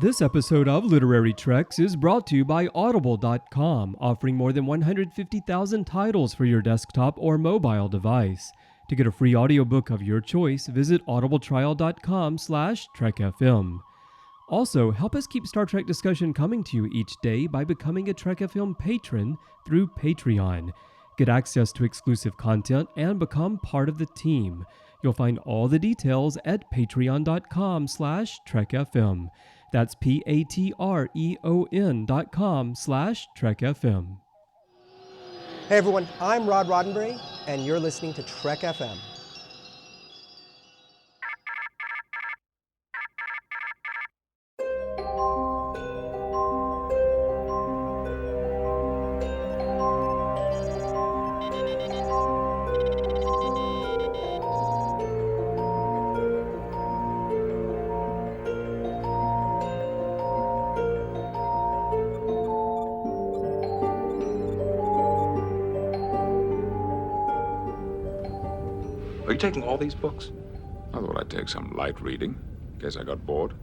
This episode of Literary Treks is brought to you by Audible.com, offering more than 150,000 titles for your desktop or mobile device. To get a free audiobook of your choice, visit audibletrial.com/TrekFM. Also, help us keep Star Trek discussion coming to you each day by becoming a Trek FM patron through Patreon. Get access to exclusive content and become part of the team. You'll find all the details at patreon.com/TrekFM. That's patreon.com/TrekFM. Hey everyone, I'm Rod Roddenberry, and you're listening to Trek FM. Are you taking all these books? I thought I'd take some light reading, in case I got bored.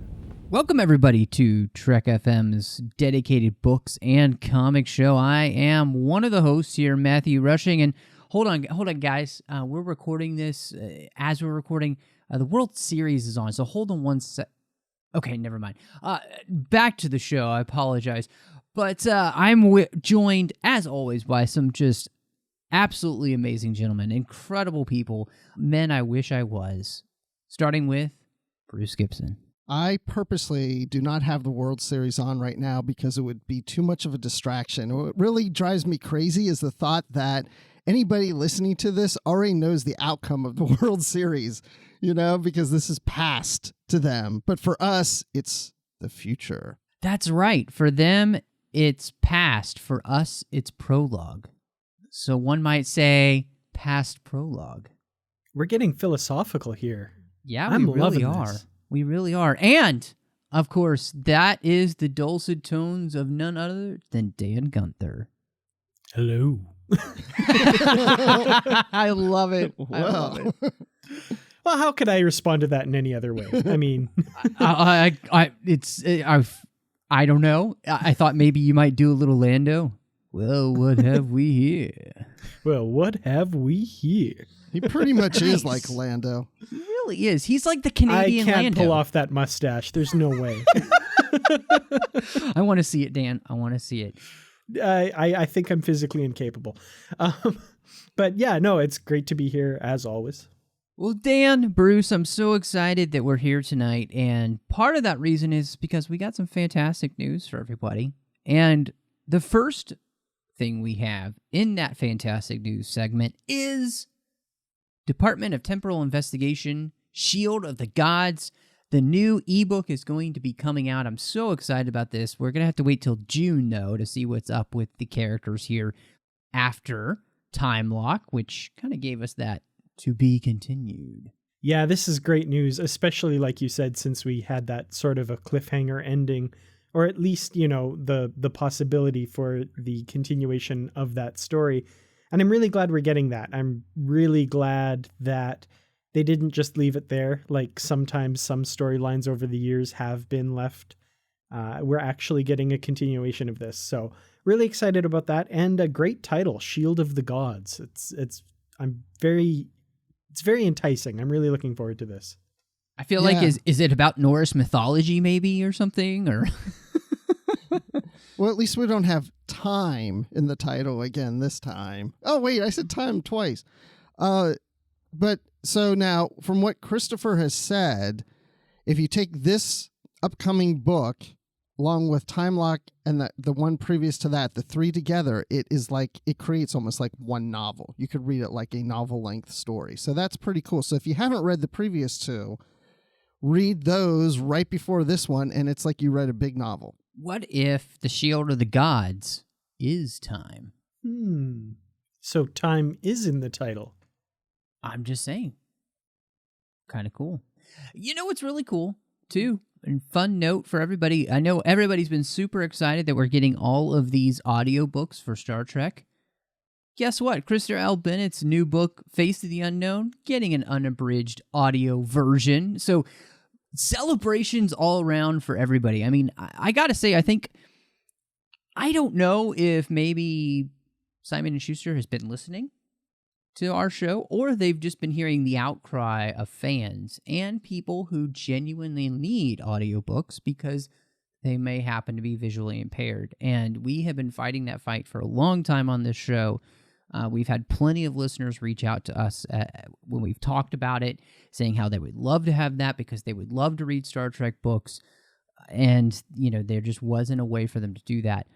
Welcome, everybody, to Trek FM's dedicated books and comic show. I am one of the hosts here, Matthew Rushing, and hold on, guys. We're recording this as we're recording. The World Series is on, so hold on one sec. Okay, never mind. Back to the show. I apologize. But I'm joined, as always, by some just absolutely amazing gentlemen, incredible people, men I wish I was. Starting with Bruce Gibson. I purposely do not have the World Series on right now because it would be too much of a distraction. What really drives me crazy is the thought that anybody listening to this already knows the outcome of the World Series, because this is past to them. But for us, it's the future. That's right. For them, it's past. For us, it's prologue. So one might say past prologue. We're getting philosophical here. Yeah, I'm we really loving are. this. We really are. And, of course, that is the dulcet tones of none other than Dan Gunther. Hello. I love it. I love it. Well, how could I respond to that in any other way? I mean, I don't know. I thought maybe you might do a little Lando. Well, what have we here? Well, what have we here? He pretty much is like Lando. He really is. He's like the Canadian I can't Lando. pull off that mustache. There's no way. I want to see it, Dan. I want to see it. I think I'm physically incapable. But yeah, no, it's great to be here as always. Well, Dan, Bruce, I'm so excited that we're here tonight. And part of that reason is because we got some fantastic news for everybody. And the first thing we have in that fantastic news segment is Department of Temporal Investigation, Shield of the Gods. The new ebook is going to be coming out. I'm so excited about this. We're going to have to wait till June, though, to see what's up with the characters here after Time Lock, which kind of gave us that to be continued. Yeah, this is great news, especially like you said, since we had that sort of a cliffhanger ending, or at least, the possibility for the continuation of that story. And I'm really glad we're getting that. I'm really glad that they didn't just leave it there. Like sometimes some storylines over the years have been left. We're actually getting a continuation of this. So really excited about that. And a great title, Shield of the Gods. It's very enticing. I'm really looking forward to this. I feel like, is it about Norse mythology maybe or something? Or Well, at least we don't have time in the title again this time. Oh, wait, I said time twice. But so now, from what Christopher has said, if you take this upcoming book along with Time Lock and the one previous to that, the three together, it creates almost like one novel. You could read it like a novel-length story. So that's pretty cool. So if you haven't read the previous two, read those right before this one, and it's like you read a big novel. what if the Shield of the Gods is time? So time is in the title. I'm just saying. Kind of cool. You know what's really cool, too? And fun note for everybody. I know everybody's been super excited that we're getting all of these audiobooks for Star Trek. Guess what? Christopher L. Bennett's new book, Face of the Unknown, getting an unabridged audio version. So celebrations all around for everybody. I mean, I gotta say, I don't know if maybe Simon & Schuster has been listening to our show, or they've just been hearing the outcry of fans and people who genuinely need audiobooks because they may happen to be visually impaired. And we have been fighting that fight for a long time on this show. We've had plenty of listeners reach out to us when we've talked about it, saying how they would love to have that because they would love to read Star Trek books. And, there just wasn't a way for them to do that.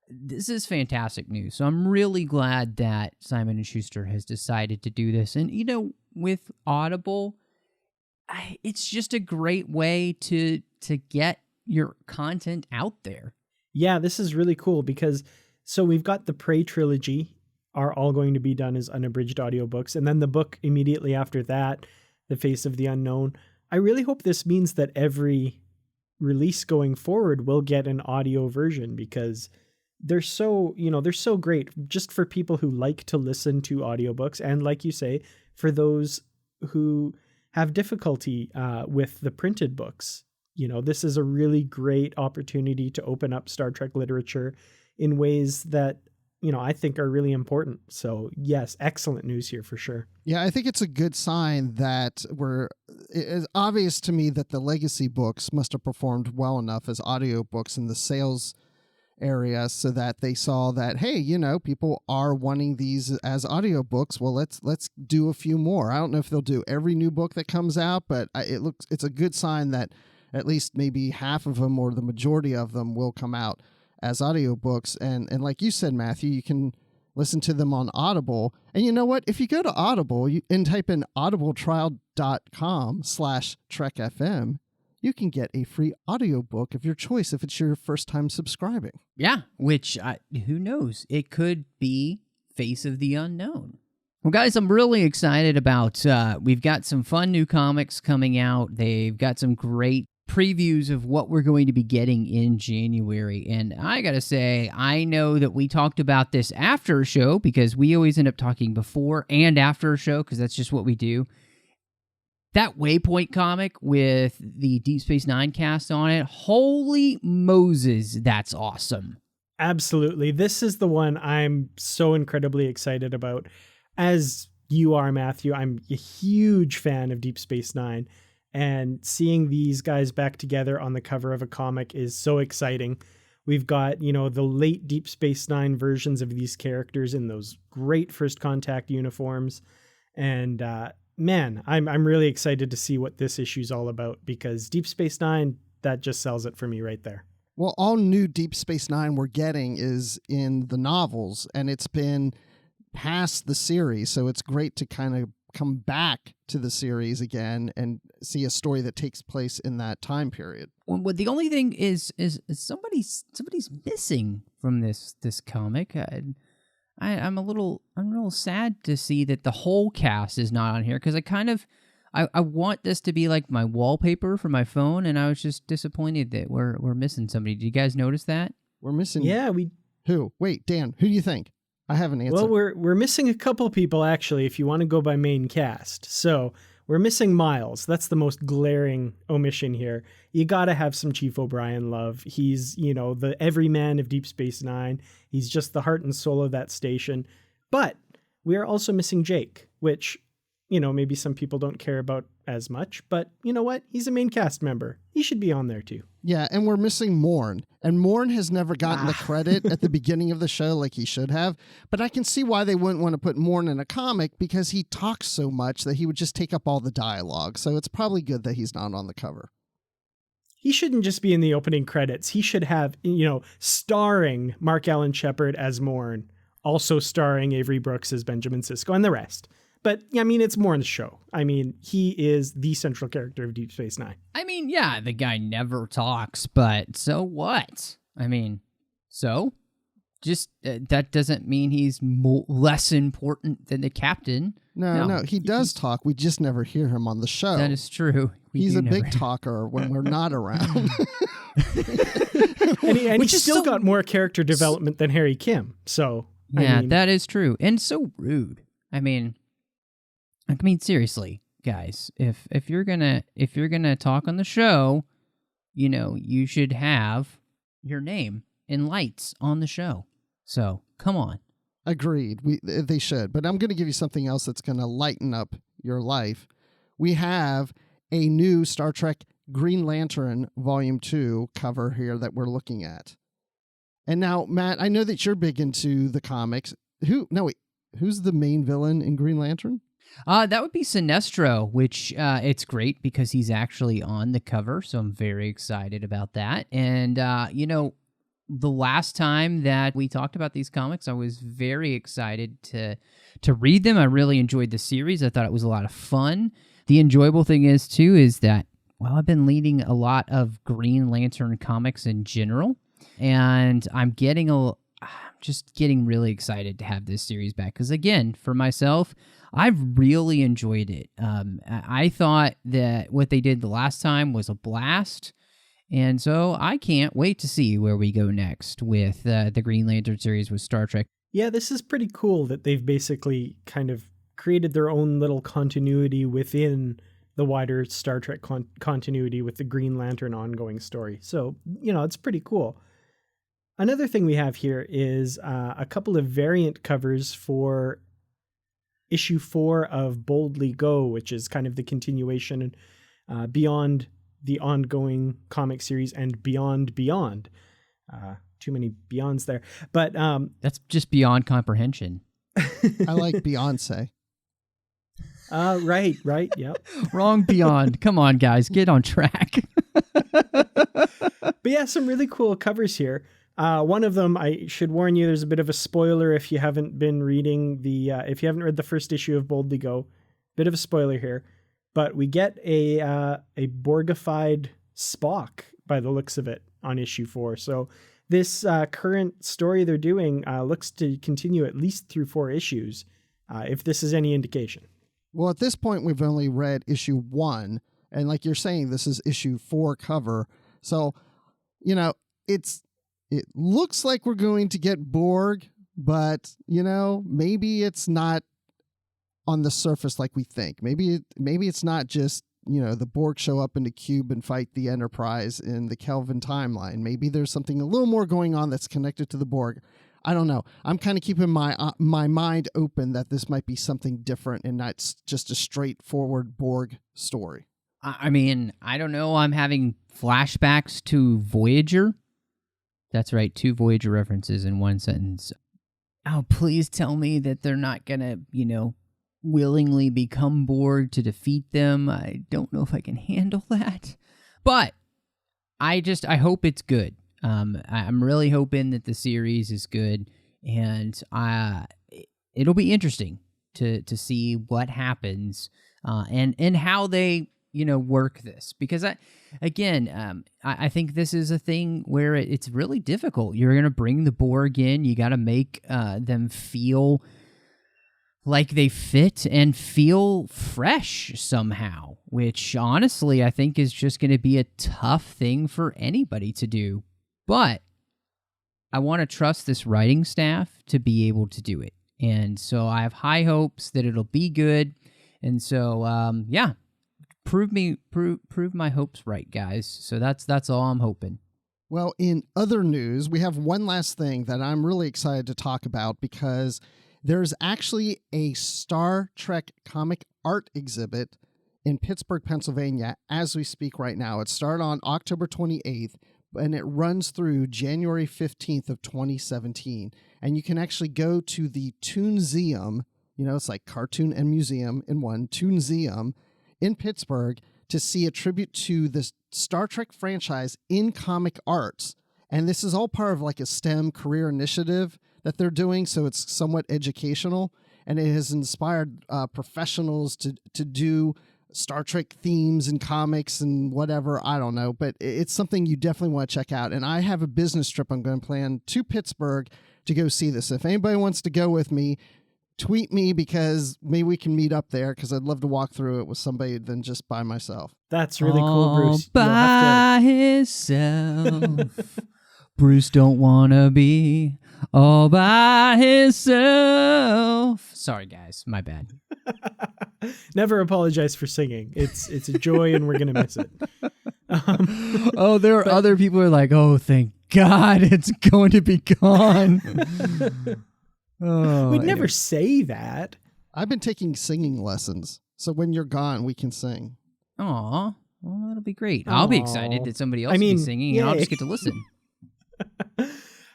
This is fantastic news. So I'm really glad that Simon & Schuster has decided to do this. And, with Audible, it's just a great way to get your content out there. Yeah, this is really cool because so we've got the Prey trilogy are all going to be done as unabridged audiobooks. And then the book immediately after that, The Face of the Unknown. I really hope this means that every release going forward will get an audio version because they're so great just for people who like to listen to audiobooks. And like you say, for those who have difficulty with the printed books, this is a really great opportunity to open up Star Trek literature in ways that, I think are really important. So yes, excellent news here for sure. Yeah, I think it's a good sign that it's obvious to me that the legacy books must have performed well enough as audiobooks in the sales area so that they saw that, hey, people are wanting these as audiobooks. Well, let's do a few more. I don't know if they'll do every new book that comes out, but it's a good sign that at least maybe half of them or the majority of them will come out as audiobooks. And like you said, Matthew, you can listen to them on Audible. And you know what? If you go to Audible and type in audibletrial.com/trekfm, you can get a free audiobook of your choice if it's your first time subscribing. Yeah, which, who knows? It could be Face of the Unknown. Well, guys, I'm really excited about, we've got some fun new comics coming out. They've got some great previews of what we're going to be getting in January. And I gotta say, I know that we talked about this after a show because we always end up talking before and after a show because that's just what we do. That Waypoint comic with the Deep Space Nine cast on it, holy Moses, that's awesome. Absolutely. This is the one I'm so incredibly excited about. As you are, Matthew, I'm a huge fan of Deep Space Nine. And seeing these guys back together on the cover of a comic is so exciting. We've got, the late Deep Space Nine versions of these characters in those great First Contact uniforms. And man, I'm really excited to see what this issue's all about because Deep Space Nine, that just sells it for me right there. Well, all new Deep Space Nine we're getting is in the novels, and it's been past the series, so it's great to kind of come back to the series again and see a story that takes place in that time period. Well, the only thing is somebody's missing from this comic. I'm a little sad to see that the whole cast is not on here because I want this to be like my wallpaper for my phone, and I was just disappointed that we're missing somebody. Did you guys notice that? We're missing. Yeah, Who? Wait, Dan. Who do you think? I have an answer. Well, we're missing a couple people actually. If you want to go by main cast, so we're missing Miles. That's the most glaring omission here. You got to have some Chief O'Brien love. He's the everyman of Deep Space Nine. He's just the heart and soul of that station. But we are also missing Jake, which maybe some people don't care about as much. But you know what? He's a main cast member. He should be on there too. Yeah, and we're missing Morn. And Morn has never gotten the credit at the beginning of the show like he should have. But I can see why they wouldn't want to put Morn in a comic because he talks so much that he would just take up all the dialogue. So it's probably good that he's not on the cover. He shouldn't just be in the opening credits. He should have, starring Mark Allen Shepard as Morn, also starring Avery Brooks as Benjamin Sisko, and the rest. But, it's Morn's show. He is the central character of Deep Space Nine. Yeah, the guy never talks, but so what? So? Just, that doesn't mean he's less important than the captain. No, he does talk. We just never hear him on the show. That is true. He's a big talker when we're not around. and he's still got more character development than Harry Kim. So, yeah, that is true. And so rude. Seriously, guys. If you're gonna talk on the show, you should have your name in lights on the show. So come on. Agreed. They should. But I'm going to give you something else that's going to lighten up your life. We have a new Star Trek Green Lantern Volume 2 cover here that we're looking at. And now, Matt, I know that you're big into the comics. Who's the main villain in Green Lantern? That would be Sinestro, which it's great because he's actually on the cover, so I'm very excited about that. And, the last time that we talked about these comics, I was very excited to read them. I really enjoyed the series. I thought it was a lot of fun. The enjoyable thing is that, I've been reading a lot of Green Lantern comics in general, and I'm just getting really excited to have this series back. Because again, for myself, I've really enjoyed it. I thought that what they did the last time was a blast. And so I can't wait to see where we go next with the Green Lantern series with Star Trek. Yeah, this is pretty cool that they've basically kind of created their own little continuity within the wider Star Trek continuity with the Green Lantern ongoing story. So, it's pretty cool. Another thing we have here is a couple of variant covers for issue 4 of Boldly Go, which is kind of the continuation beyond the ongoing comic series and beyond. Too many beyonds there. But that's just beyond comprehension. I like Beyonce. Right. Yep. Wrong beyond. Come on, guys, get on track. But yeah, some really cool covers here. One of them, I should warn you, there's a bit of a spoiler if you haven't been reading if you haven't read the first issue of Boldly Go. Bit of a spoiler here. But we get a Borgified Spock by the looks of it on issue 4. So this current story they're doing looks to continue at least through 4 issues, if this is any indication. Well, at this point, we've only read issue 1. And like you're saying, this is issue 4 cover. So, it looks like we're going to get Borg, but, maybe it's not on the surface like we think. Maybe it's not just, the Borg show up in the cube and fight the Enterprise in the Kelvin timeline. Maybe there's something a little more going on that's connected to the Borg. I don't know. I'm kind of keeping my mind open that this might be something different and not just a straightforward Borg story. I mean, I don't know. I'm having flashbacks to Voyager. That's right, 2 Voyager references in one sentence. Oh, please tell me that they're not going to, willingly become Borg to defeat them. I don't know if I can handle that. But I hope it's good. I'm really hoping that the series is good, and it'll be interesting to see what happens and how they work this, because I think this is a thing where it's really difficult. You're going to bring the Borg in. You got to make them feel like they fit and feel fresh somehow, which honestly I think is just going to be a tough thing for anybody to do. But I want to trust this writing staff to be able to do it. And so I have high hopes that it'll be good. And so, prove my hopes right, guys. So that's all I'm hoping. Well, in other news, we have one last thing that I'm really excited to talk about, because there's actually a Star Trek comic art exhibit in Pittsburgh, Pennsylvania, as we speak right now. It started on October 28th, and it runs through January 15th of 2017. And you can actually go to the Toonseum, it's like cartoon and museum in one, Toonseum in Pittsburgh, to see a tribute to the Star Trek franchise in comic arts. And this is all part of like a STEM career initiative that they're doing, so it's somewhat educational, and it has inspired professionals to do Star Trek themes and comics and whatever, I don't know, but it's something you definitely want to check out. And I have a business trip I'm going to plan to Pittsburgh to go see this. If anybody wants to go with me, tweet me, because maybe we can meet up there, because I'd love to walk through it with somebody than just by myself. That's really cool, Bruce. By himself. Bruce don't wanna be all by himself. Sorry, guys. My bad. Never apologize for singing. It's a joy, and we're gonna miss it. Oh, there are other people who are like, oh, thank God it's going to be gone. We'd never say that. I've been taking singing lessons, so when you're gone, we can sing. Aw, well, that'll be great. I'll be excited that somebody else will be singing, and I'll just get to listen.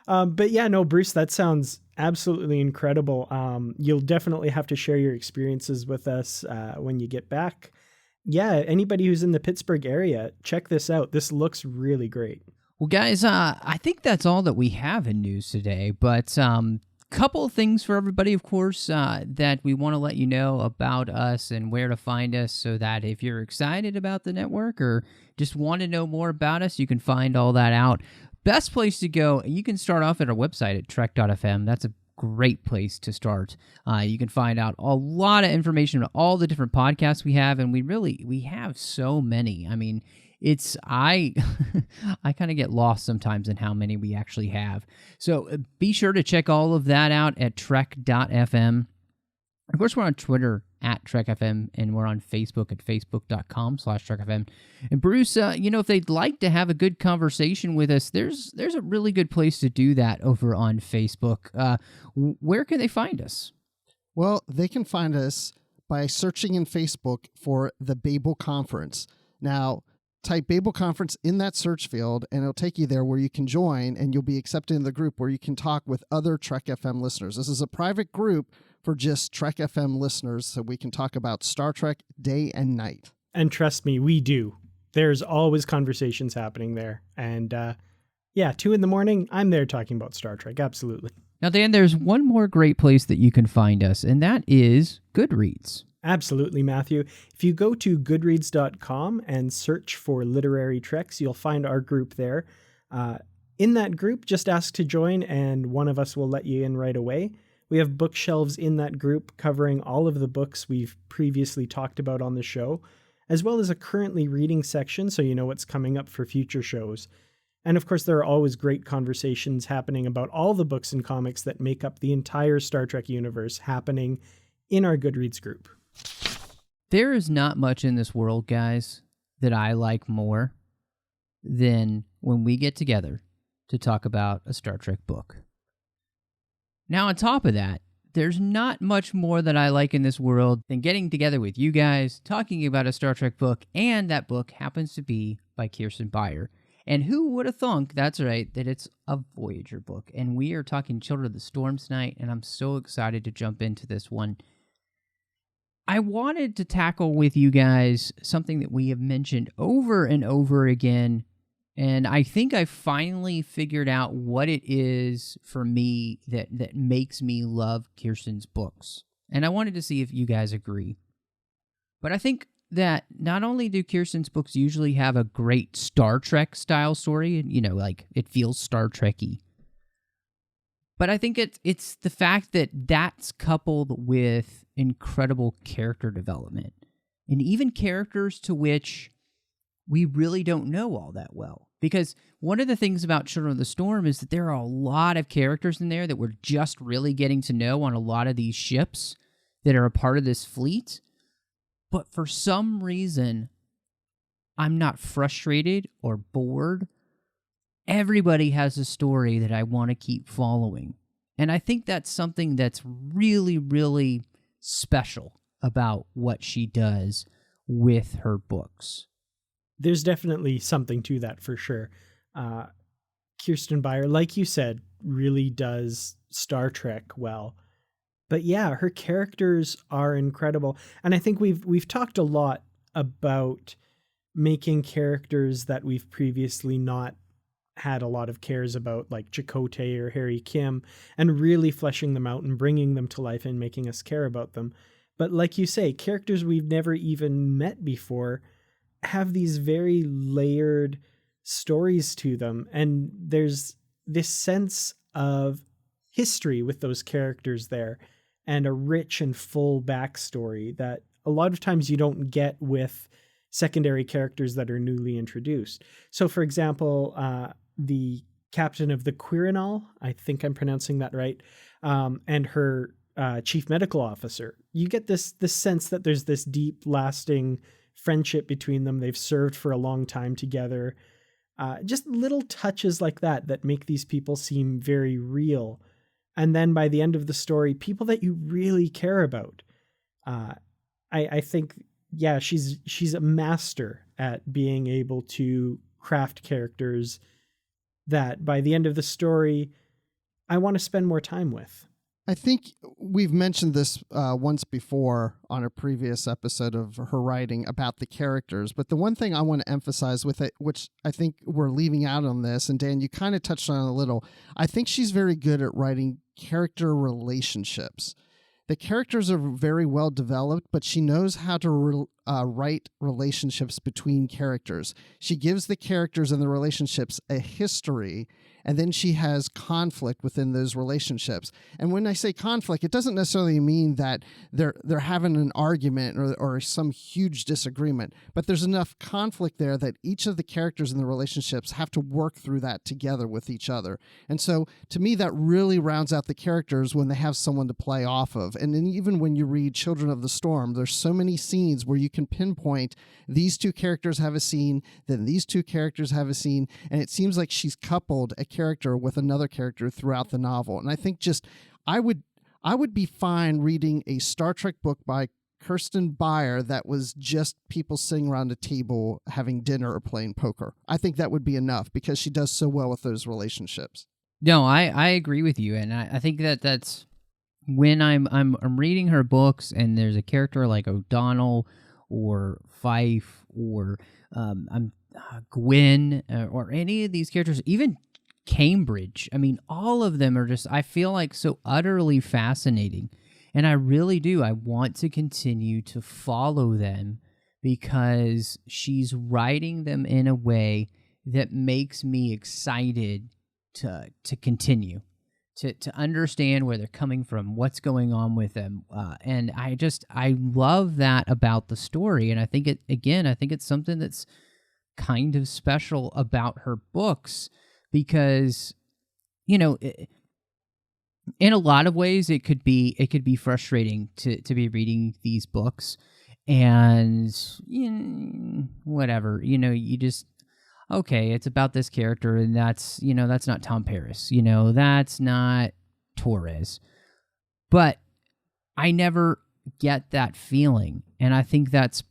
But yeah, no, Bruce, that sounds absolutely incredible. You'll definitely have to share your experiences with us when you get back. Yeah, anybody who's in the Pittsburgh area, check this out. This looks really great. Well, guys, I think that's all that we have in news today, but couple of things for everybody, of course, that we want to let you know about us and where to find us, so that if you're excited about the network or just want to know more about us, you can find all that out. Best place to go, you can start off at our website at trek.fm. That's a great place to start. You can find out a lot of information about all the different podcasts we have, and we have so many. I mean, I kind of get lost sometimes in how many we actually have. So be sure to check all of that out at trek.fm. Of course, we're on Twitter at TrekFM, and we're on Facebook at facebook.com/TrekFM. And Bruce, if they'd like to have a good conversation with us, there's a really good place to do that over on Facebook. Where can they find us? Well, they can find us by searching in Facebook for the Babel Conference. Now, type Babel Conference in that search field, and it'll take you there where you can join, and you'll be accepted in the group where you can talk with other Trek FM listeners. This is a private group for just Trek FM listeners, so we can talk about Star Trek day and night. And trust me, we do. There's always conversations happening there. And 2 a.m, I'm there talking about Star Trek. Absolutely. Now, Dan, there's one more great place that you can find us, and that is Goodreads. Absolutely, Matthew. If you go to goodreads.com and search for Literary Treks, you'll find our group there. In that group, just ask to join, and one of us will let you in right away. We have bookshelves in that group covering all of the books we've previously talked about on the show, as well as a currently reading section, so you know what's coming up for future shows. And of course, there are always great conversations happening about all the books and comics that make up the entire Star Trek universe happening in our Goodreads group. There is not much in this world, guys, that I like more than when we get together to talk about a Star Trek book. Now, on top of that, there's not much more that I like in this world than getting together with you guys, talking about a Star Trek book, and that book happens to be by Kirsten Beyer. And who would have thunk, that's right, that it's a Voyager book. And we are talking Children of the Storm tonight, and I'm so excited to jump into this one. I wanted to tackle with you guys something that we have mentioned over and over again, and I think I finally figured out what it is for me that makes me love Kirsten's books. And I wanted to see if you guys agree. But I think that not only do Kirsten's books usually have a great Star Trek style story, like it feels Star Trek-y, but I think it's the fact that that's coupled with incredible character development, and even characters to which we really don't know all that well. Because one of the things about Children of the Storm is that there are a lot of characters in there that we're just really getting to know on a lot of these ships that are a part of this fleet. But for some reason, I'm not frustrated or bored. Everybody has a story that I want to keep following. And I think that's something that's really, really special about what she does with her books. There's definitely something to that for sure. Kirsten Beyer, like you said, really does Star Trek well. But yeah, her characters are incredible. And I think we've talked a lot about making characters that we've previously not had a lot of cares about, like Chakotay or Harry Kim, and really fleshing them out and bringing them to life and making us care about them. But like you say, characters we've never even met before have these very layered stories to them. And there's this sense of history with those characters there, and a rich and full backstory that a lot of times you don't get with secondary characters that are newly introduced. So for example, the captain of the Quirinal, I think I'm pronouncing that right, and her chief medical officer. You get this sense that there's this deep, lasting friendship between them. They've served for a long time together. Just little touches like that make these people seem very real. And then by the end of the story, people that you really care about. I think, yeah, she's a master at being able to craft characters that by the end of the story, I want to spend more time with. I think we've mentioned this once before on a previous episode of her writing about the characters, but the one thing I want to emphasize with it, which I think we're leaving out on this, and Dan, you kind of touched on it a little, I think she's very good at writing character relationships. The characters are very well developed, but she knows how to write relationships between characters. She gives the characters and the relationships a history, and then she has conflict within those relationships. And when I say conflict, it doesn't necessarily mean that they're having an argument or some huge disagreement, but there's enough conflict there that each of the characters in the relationships have to work through that together with each other. And so to me, that really rounds out the characters when they have someone to play off of. And then even when you read Children of the Storm, there's so many scenes where you can pinpoint these two characters have a scene, then these two characters have a scene, and it seems like she's coupled a character with another character throughout the novel. And I think I would be fine reading a Star Trek book by Kirsten Beyer that was just people sitting around a table having dinner or playing poker. I think that would be enough because she does so well with those relationships. No, I agree with you, and I think that's when I'm reading her books and there's a character like O'Donnell or Fife or Gwyn or any of these characters, even Cambridge. I mean, all of them are just, I feel like, so utterly fascinating. And I really do. I want to continue to follow them because she's writing them in a way that makes me excited to continue, to understand where they're coming from, what's going on with them. And I love that about the story. And I think it's something that's kind of special about her books. Because, in a lot of ways, it could be frustrating to be reading these books, and whatever, you just, okay, it's about this character, and that's not Tom Paris, that's not Torres, but I never get that feeling, and I think that's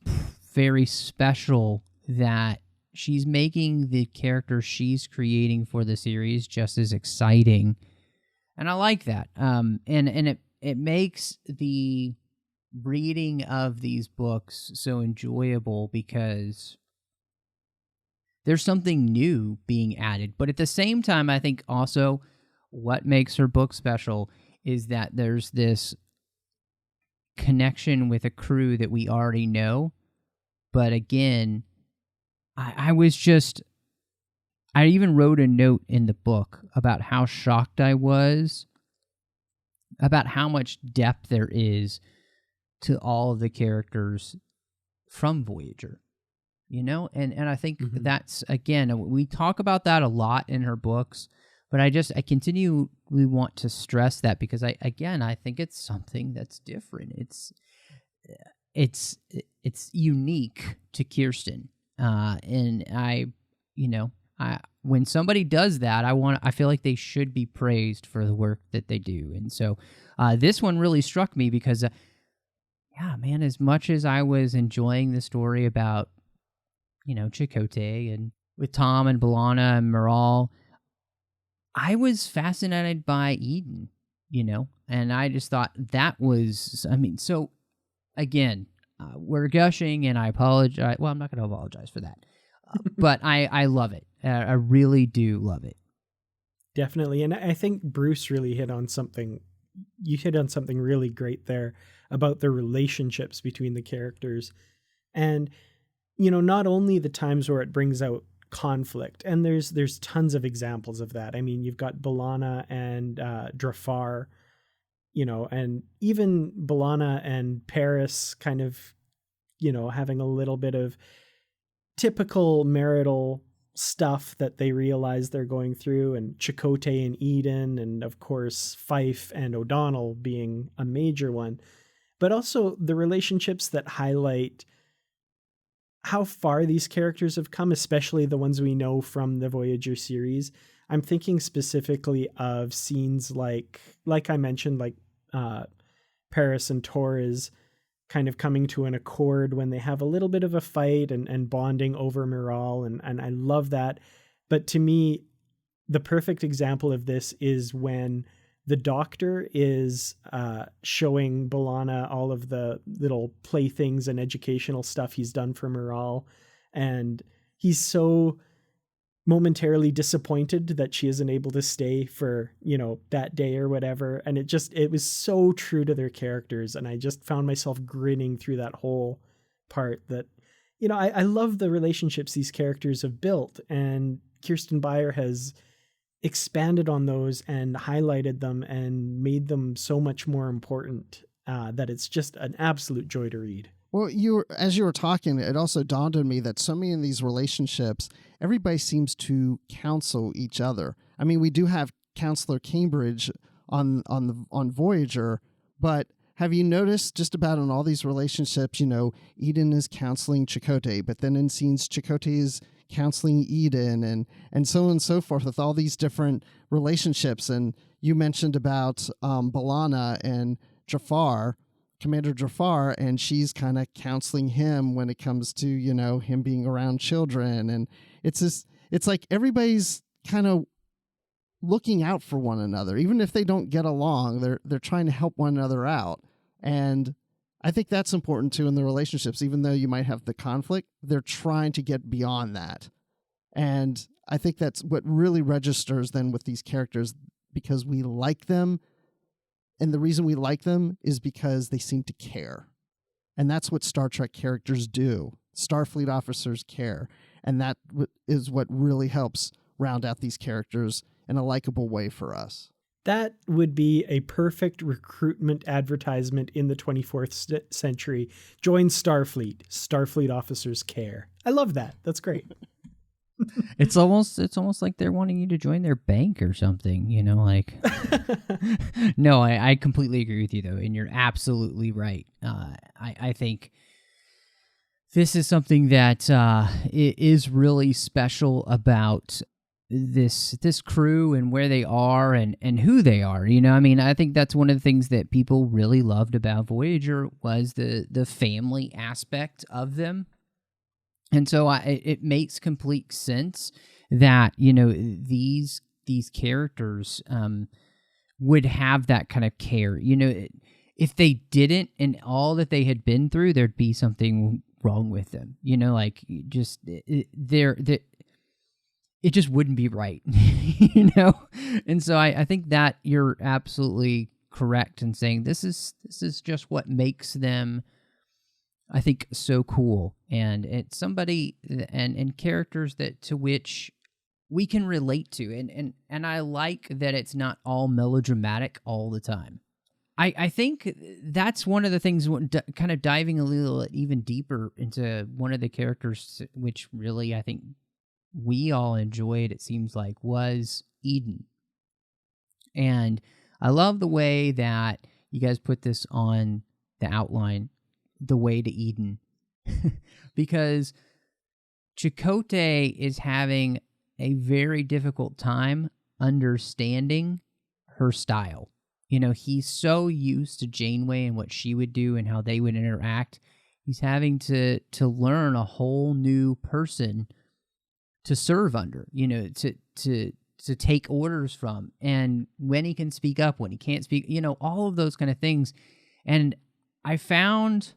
very special that she's making the character she's creating for the series just as exciting. And I like that. And it makes the reading of these books so enjoyable because there's something new being added. But at the same time, I think also what makes her book special is that there's this connection with a crew that we already know. But again, I even wrote a note in the book about how shocked I was about how much depth there is to all of the characters from Voyager, and I think that's, again, we talk about that a lot in her books, but I continually want to stress that because I think it's something that's different. It's unique to Kirsten. And when somebody does that, I feel like they should be praised for the work that they do. And so, this one really struck me because, as much as I was enjoying the story about, Chakotay and with Tom and B'Elanna and Miral, I was fascinated by Eden, and I just thought that was, so again, we're gushing, and I apologize. Well, I'm not going to apologize for that. But I love it. I really do love it. Definitely. And I think Bruce really hit on something. You hit on something really great there about the relationships between the characters. And, not only the times where it brings out conflict, and there's tons of examples of that. I mean, you've got B'Elanna and Drafar, and even B'Elanna and Paris kind of, having a little bit of typical marital stuff that they realize they're going through, and Chakotay and Eden, and of course Fife and O'Donnell being a major one, but also the relationships that highlight how far these characters have come, especially the ones we know from the Voyager series. I'm thinking specifically of scenes like I mentioned, like Paris and Torres kind of coming to an accord when they have a little bit of a fight and bonding over Miral, and I love that. But to me, the perfect example of this is when the Doctor is showing B'Elanna all of the little playthings and educational stuff he's done for Miral, and he's so momentarily disappointed that she isn't able to stay for, that day or whatever. And it was so true to their characters. And I just found myself grinning through that whole part that, I love the relationships these characters have built, and Kirsten Beyer has expanded on those and highlighted them and made them so much more important that it's just an absolute joy to read. Well, as you were talking, it also dawned on me that so many of these relationships, everybody seems to counsel each other. I mean, we do have Counselor Cambridge on Voyager, but have you noticed just about in all these relationships, Eden is counseling Chakotay, but then in scenes Chakotay is counseling Eden, and so on and so forth with all these different relationships. And you mentioned about B'Elanna and Jafar, Commander Jafar, and she's kind of counseling him when it comes to, him being around children. And it's like everybody's kind of looking out for one another. Even if they don't get along, they're trying to help one another out. And I think that's important too in the relationships. Even though you might have the conflict, they're trying to get beyond that. And I think that's what really registers then with these characters, because we like them. And the reason we like them is because they seem to care. And that's what Star Trek characters do. Starfleet officers care. And that is what really helps round out these characters in a likable way for us. That would be a perfect recruitment advertisement in the 24th century. Join Starfleet. Starfleet officers care. I love that. That's great. It's almost like they're wanting you to join their bank or something, like. No, I completely agree with you though, and you're absolutely right. I think this is something that is really special about this crew and where they are and who they are. I think that's one of the things that people really loved about Voyager was the family aspect of them. And so it makes complete sense that, these characters would have that kind of care. If they didn't and all that they had been through, there'd be something wrong with them. It just wouldn't be right, And so I think that you're absolutely correct in saying this is just what makes them, I think, so cool, and it's somebody and characters that to which we can relate to, and I like that it's not all melodramatic all the time. I think that's one of the things, kind of diving a little even deeper into one of the characters, which really I think we all enjoyed, it seems like, was Eden. And I love the way that you guys put this on the outline, the way to Eden, because Chakotay is having a very difficult time understanding her style. He's so used to Janeway and what she would do and how they would interact. He's having to learn a whole new person to serve under, to take orders from, and when he can speak up, when he can't speak, all of those kind of things. And I found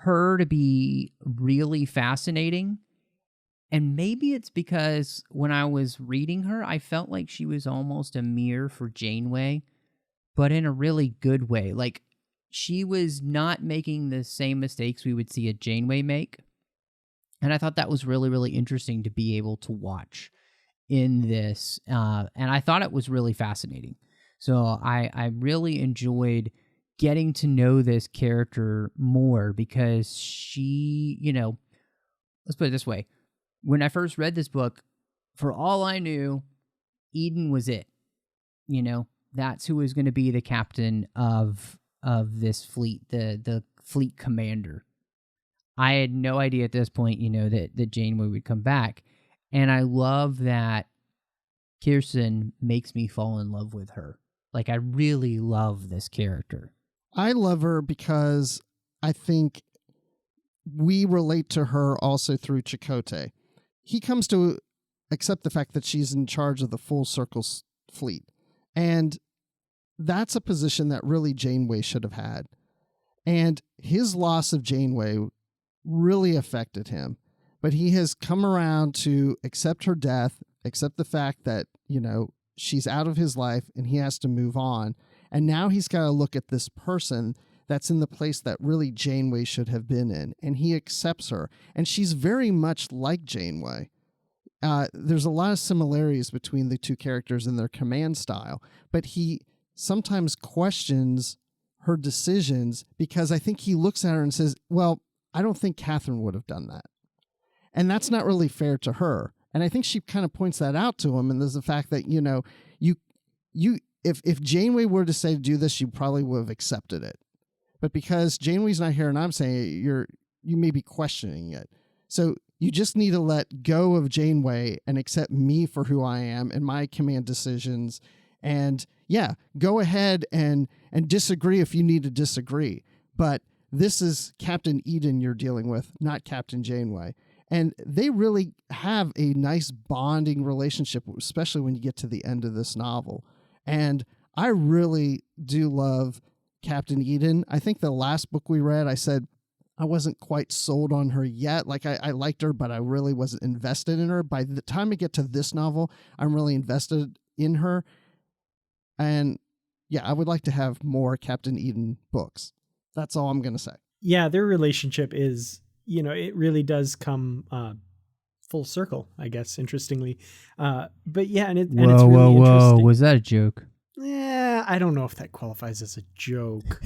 her to be really fascinating, and maybe it's because when I was reading her, I felt like she was almost a mirror for Janeway, but in a really good way. Like, she was not making the same mistakes we would see a Janeway make, and I thought that was really, really interesting to be able to watch in this, and I thought it was really fascinating. So I really enjoyed getting to know this character more, because she, let's put it this way. When I first read this book, for all I knew, Eden was it. You know, that's who was going to be the captain of this fleet, the fleet commander. I had no idea at this point, you know, that Janeway would come back. And I love that Kirsten makes me fall in love with her. Like, I really love this character. I love her because I think we relate to her also through Chakotay. He comes to accept the fact that she's in charge of the Full Circle fleet. And that's a position that really Janeway should have had. And his loss of Janeway really affected him. But he has come around to accept her death, accept the fact that, you know, she's out of his life and he has to move on. And now he's got to look at this person that's in the place that really Janeway should have been in. And he accepts her. And she's very much like Janeway. There's a lot of similarities between the two characters in their command style. But he sometimes questions her decisions because I think he looks at her and says, well, I don't think Catherine would have done that. And that's not really fair to her. And I think she kind of points that out to him. And there's the fact that, you know, if Janeway were to say to do this, you probably would have accepted it. But because Janeway's not here and I'm saying it, you may be questioning it. So you just need to let go of Janeway and accept me for who I am and my command decisions. And yeah, go ahead and disagree if you need to disagree. But this is Captain Eden you're dealing with, not Captain Janeway. And they really have a nice bonding relationship, especially when you get to the end of this novel. And I really do love Captain Eden. I think the last book we read, I said I wasn't quite sold on her yet. Like I liked her, but I really wasn't invested in her. By the time I get to this novel, I'm really invested in her. And yeah, I would like to have more Captain Eden books. That's all I'm going to say. Yeah, their relationship is, you know, it really does come full circle, I guess, interestingly. But yeah, and it's really interesting. Was that a joke? Yeah, I don't know if that qualifies as a joke.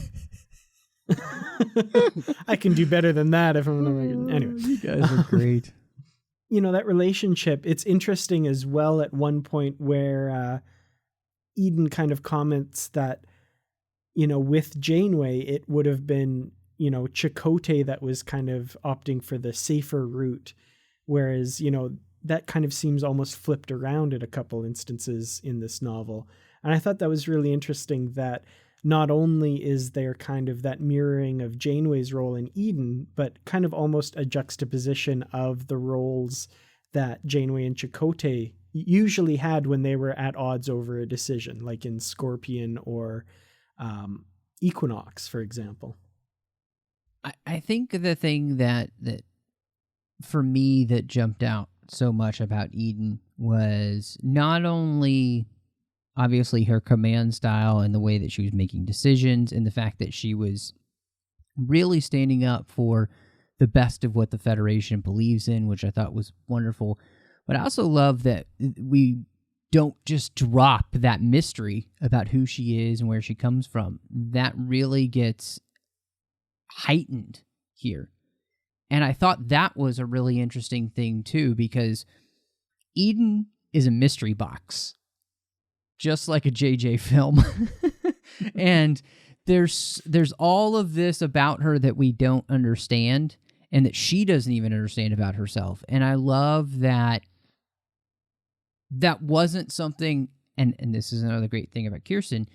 I can do better than that if I'm going to. Anyway, you guys are great. You know, that relationship, it's interesting as well at one point where Eden kind of comments that, you know, with Janeway, it would have been, you know, Chakotay that was kind of opting for the safer route. Whereas, you know, that kind of seems almost flipped around in a couple instances in this novel. And I thought that was really interesting that not only is there kind of that mirroring of Janeway's role in Eden, but kind of almost a juxtaposition of the roles that Janeway and Chakotay usually had when they were at odds over a decision, like in Scorpion or Equinox, for example. I think the thing that for me that jumped out so much about Eden was not only obviously her command style and the way that she was making decisions and the fact that she was really standing up for the best of what the Federation believes in, which I thought was wonderful. But I also love that we don't just drop that mystery about who she is and where she comes from. That really gets heightened here. And I thought that was a really interesting thing too, because Eden is a mystery box, just like a JJ film. And there's all of this about her that we don't understand and that she doesn't even understand about herself. And I love that that wasn't something, and this is another great thing about Kirsten,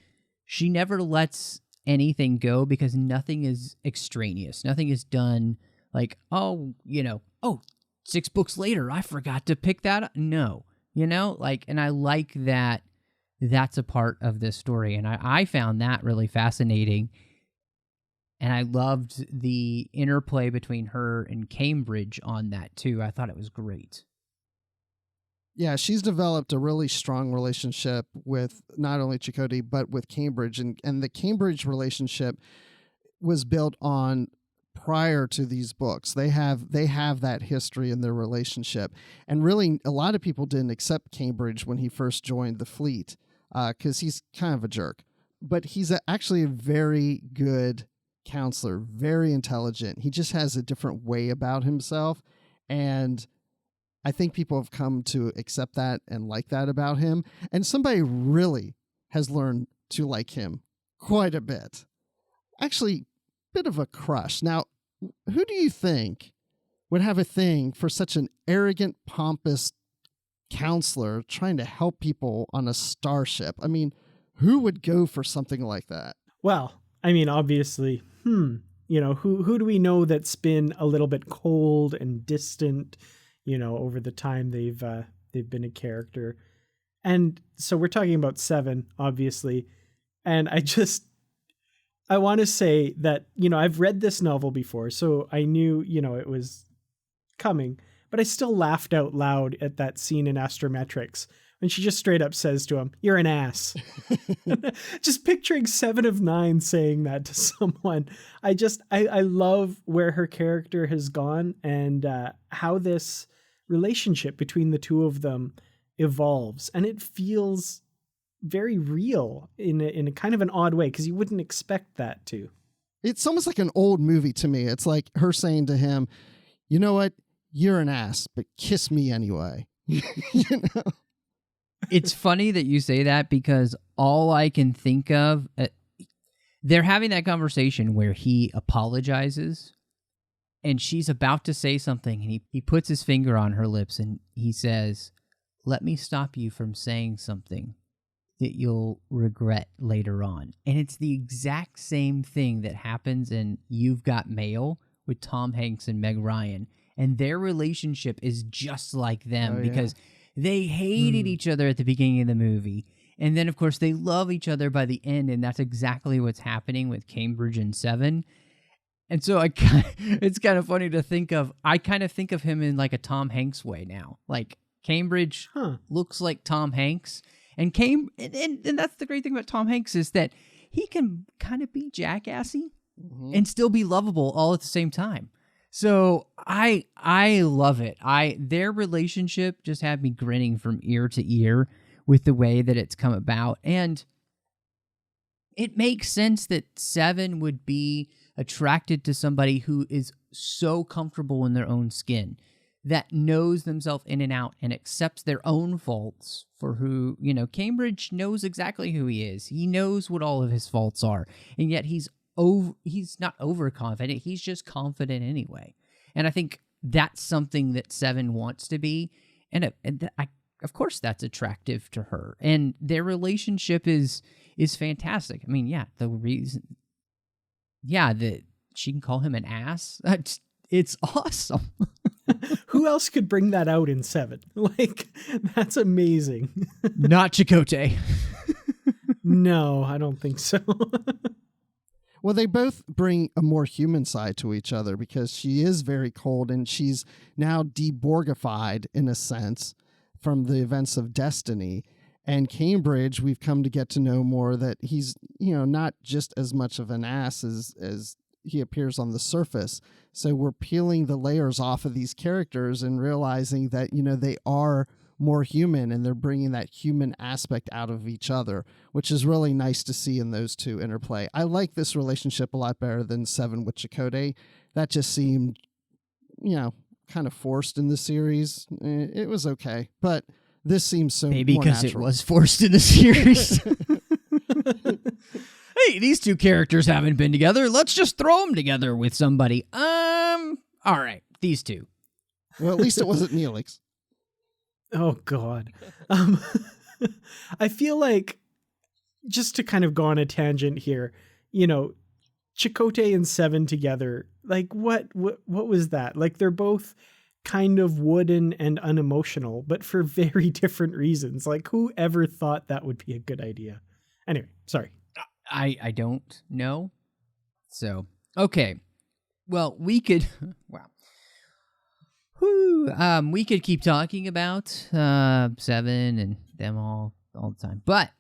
she never lets anything go because nothing is extraneous. Nothing is done like, oh, 6 books later, I forgot to pick that up. No, and I like that that's a part of this story. And I found that really fascinating. And I loved the interplay between her and Cambridge on that too. I thought it was great. Yeah, she's developed a really strong relationship with not only Chakotay, but with Cambridge. And the Cambridge relationship was built on prior to these books. They have that history in their relationship. And really, a lot of people didn't accept Cambridge when he first joined the fleet because he's kind of a jerk. But he's actually a very good counselor, very intelligent. He just has a different way about himself. And I think people have come to accept that and like that about him. And somebody really has learned to like him quite a bit. Actually, bit of a crush. Now, who do you think would have a thing for such an arrogant, pompous counselor trying to help people on a starship? I mean, who would go for something like that? Well, I mean, obviously, who do we know that's been a little bit cold and distant, over the time they've been a character. And so we're talking about Seven, obviously. And I want to say that, I've read this novel before, so I knew, it was coming, but I still laughed out loud at that scene in Astrometrics when she just straight up says to him, "You're an ass." Just picturing Seven of Nine saying that to someone. I love where her character has gone and how this relationship between the two of them evolves. And it feels very real in a kind of an odd way, because you wouldn't expect that to. It's almost like an old movie to me. It's like her saying to him, "You know what? You're an ass, but kiss me anyway." It's funny that you say that, because all I can think of, they're having that conversation where he apologizes and she's about to say something, and he puts his finger on her lips and he says, "Let me stop you from saying something that you'll regret later on." And it's the exact same thing that happens in You've Got Mail with Tom Hanks and Meg Ryan. And their relationship is just like them, because they hated each other at the beginning of the movie. And then, of course, they love each other by the end, and that's exactly what's happening with Cambridge and Seven. And so it's kind of funny to think of. I kind of think of him in like a Tom Hanks way now. Like Cambridge looks like Tom Hanks, and that's the great thing about Tom Hanks, is that he can kind of be jackassy and still be lovable all at the same time. So I love it. Their relationship just had me grinning from ear to ear with the way that it's come about. And it makes sense that Seven would be attracted to somebody who is so comfortable in their own skin, that knows themselves in and out and accepts their own faults for who, Cambridge knows exactly who he is. He knows what all of his faults are. And yet he's not overconfident. He's just confident anyway. And I think that's something that Seven wants to be. And of course that's attractive to her. And their relationship is fantastic. I mean, the reason, that she can call him an ass, it's awesome. Who else could bring that out in Seven? Like, that's amazing. Not Chakotay. No, I don't think so. Well, they both bring a more human side to each other, because she is very cold and she's now deborgified in a sense from the events of Destiny. And Cambridge, we've come to get to know more that he's, not just as much of an ass as he appears on the surface. So we're peeling the layers off of these characters and realizing that, they are more human, and they're bringing that human aspect out of each other, which is really nice to see in those two interplay. I like this relationship a lot better than Seven with Chakotay. That just seemed, kind of forced in the series. It was okay, but this seems so maybe more because natural. it was forced in the series. Hey, these two characters haven't been together. Let's just throw them together with somebody. All right, these two. Well, at least it wasn't Neelix. Oh, God. I feel like, just to kind of go on a tangent here, Chakotay and Seven together, like what was that? Like, they're both kind of wooden and unemotional, but for very different reasons. Like, who ever thought that would be a good idea? Anyway, sorry. I don't know. So, okay. Well, we could... Wow. We could keep talking about Seven and them all the time. But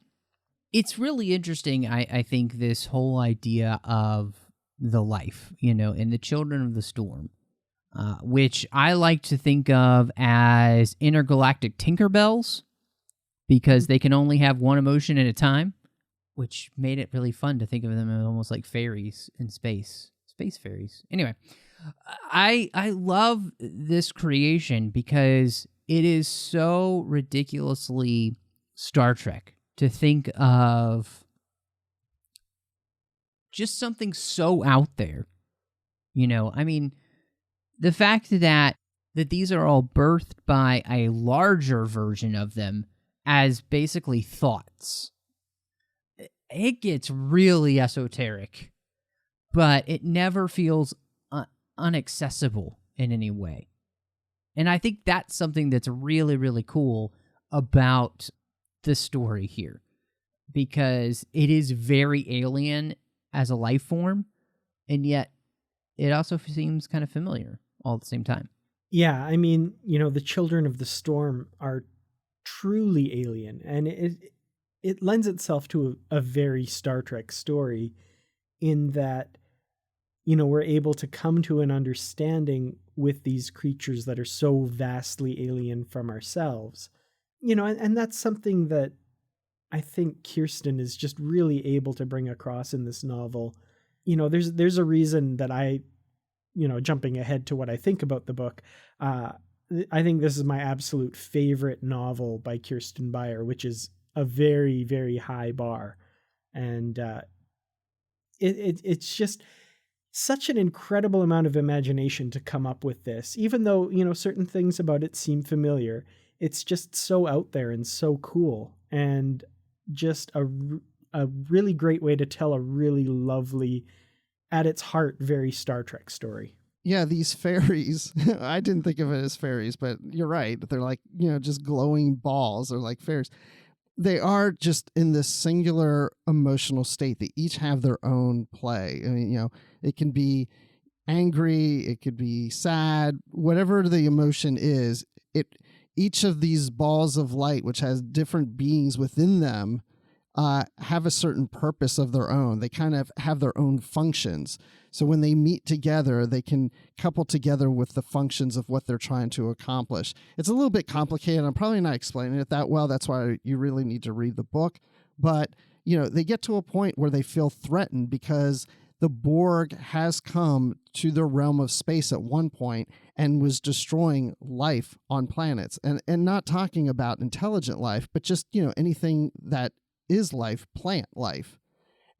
it's really interesting, I think, this whole idea of the life, and the children of the storm, which I like to think of as intergalactic Tinkerbells, because they can only have one emotion at a time, which made it really fun to think of them as almost like fairies in space. Space fairies. Anyway, I love this creation because it is so ridiculously Star Trek to think of just something so out there. I mean, the fact that these are all birthed by a larger version of them as basically thoughts. It gets really esoteric, but it never feels inaccessible in any way. And I think that's something that's really, really cool about the story here, because it is very alien as a life form, and yet it also seems kind of familiar all at the same time. Yeah, I mean, the children of the storm are truly alien, and it lends itself to a very Star Trek story in that, we're able to come to an understanding with these creatures that are so vastly alien from ourselves. And that's something that I think Kirsten is just really able to bring across in this novel. There's a reason that I, jumping ahead to what I think about the book, I think this is my absolute favorite novel by Kirsten Beyer, which is a very, very high bar. And it's just such an incredible amount of imagination to come up with this. Even though, certain things about it seem familiar, it's just so out there and so cool. And just a really great way to tell a really lovely, at its heart, very Star Trek story. Yeah, these fairies, I didn't think of it as fairies, but you're right. They're like, just glowing balls. They're like fairies. They are just in this singular emotional state. They each have their own play. I mean, it can be angry, it could be sad, whatever the emotion is. Each of these balls of light, which has different beings within them, have a certain purpose of their own. They kind of have their own functions. So when they meet together, they can couple together with the functions of what they're trying to accomplish. It's a little bit complicated. I'm probably not explaining it that well. That's why you really need to read the book. But, they get to a point where they feel threatened because the Borg has come to the realm of space at one point and was destroying life on planets. And not talking about intelligent life, but just, anything that is life, plant life.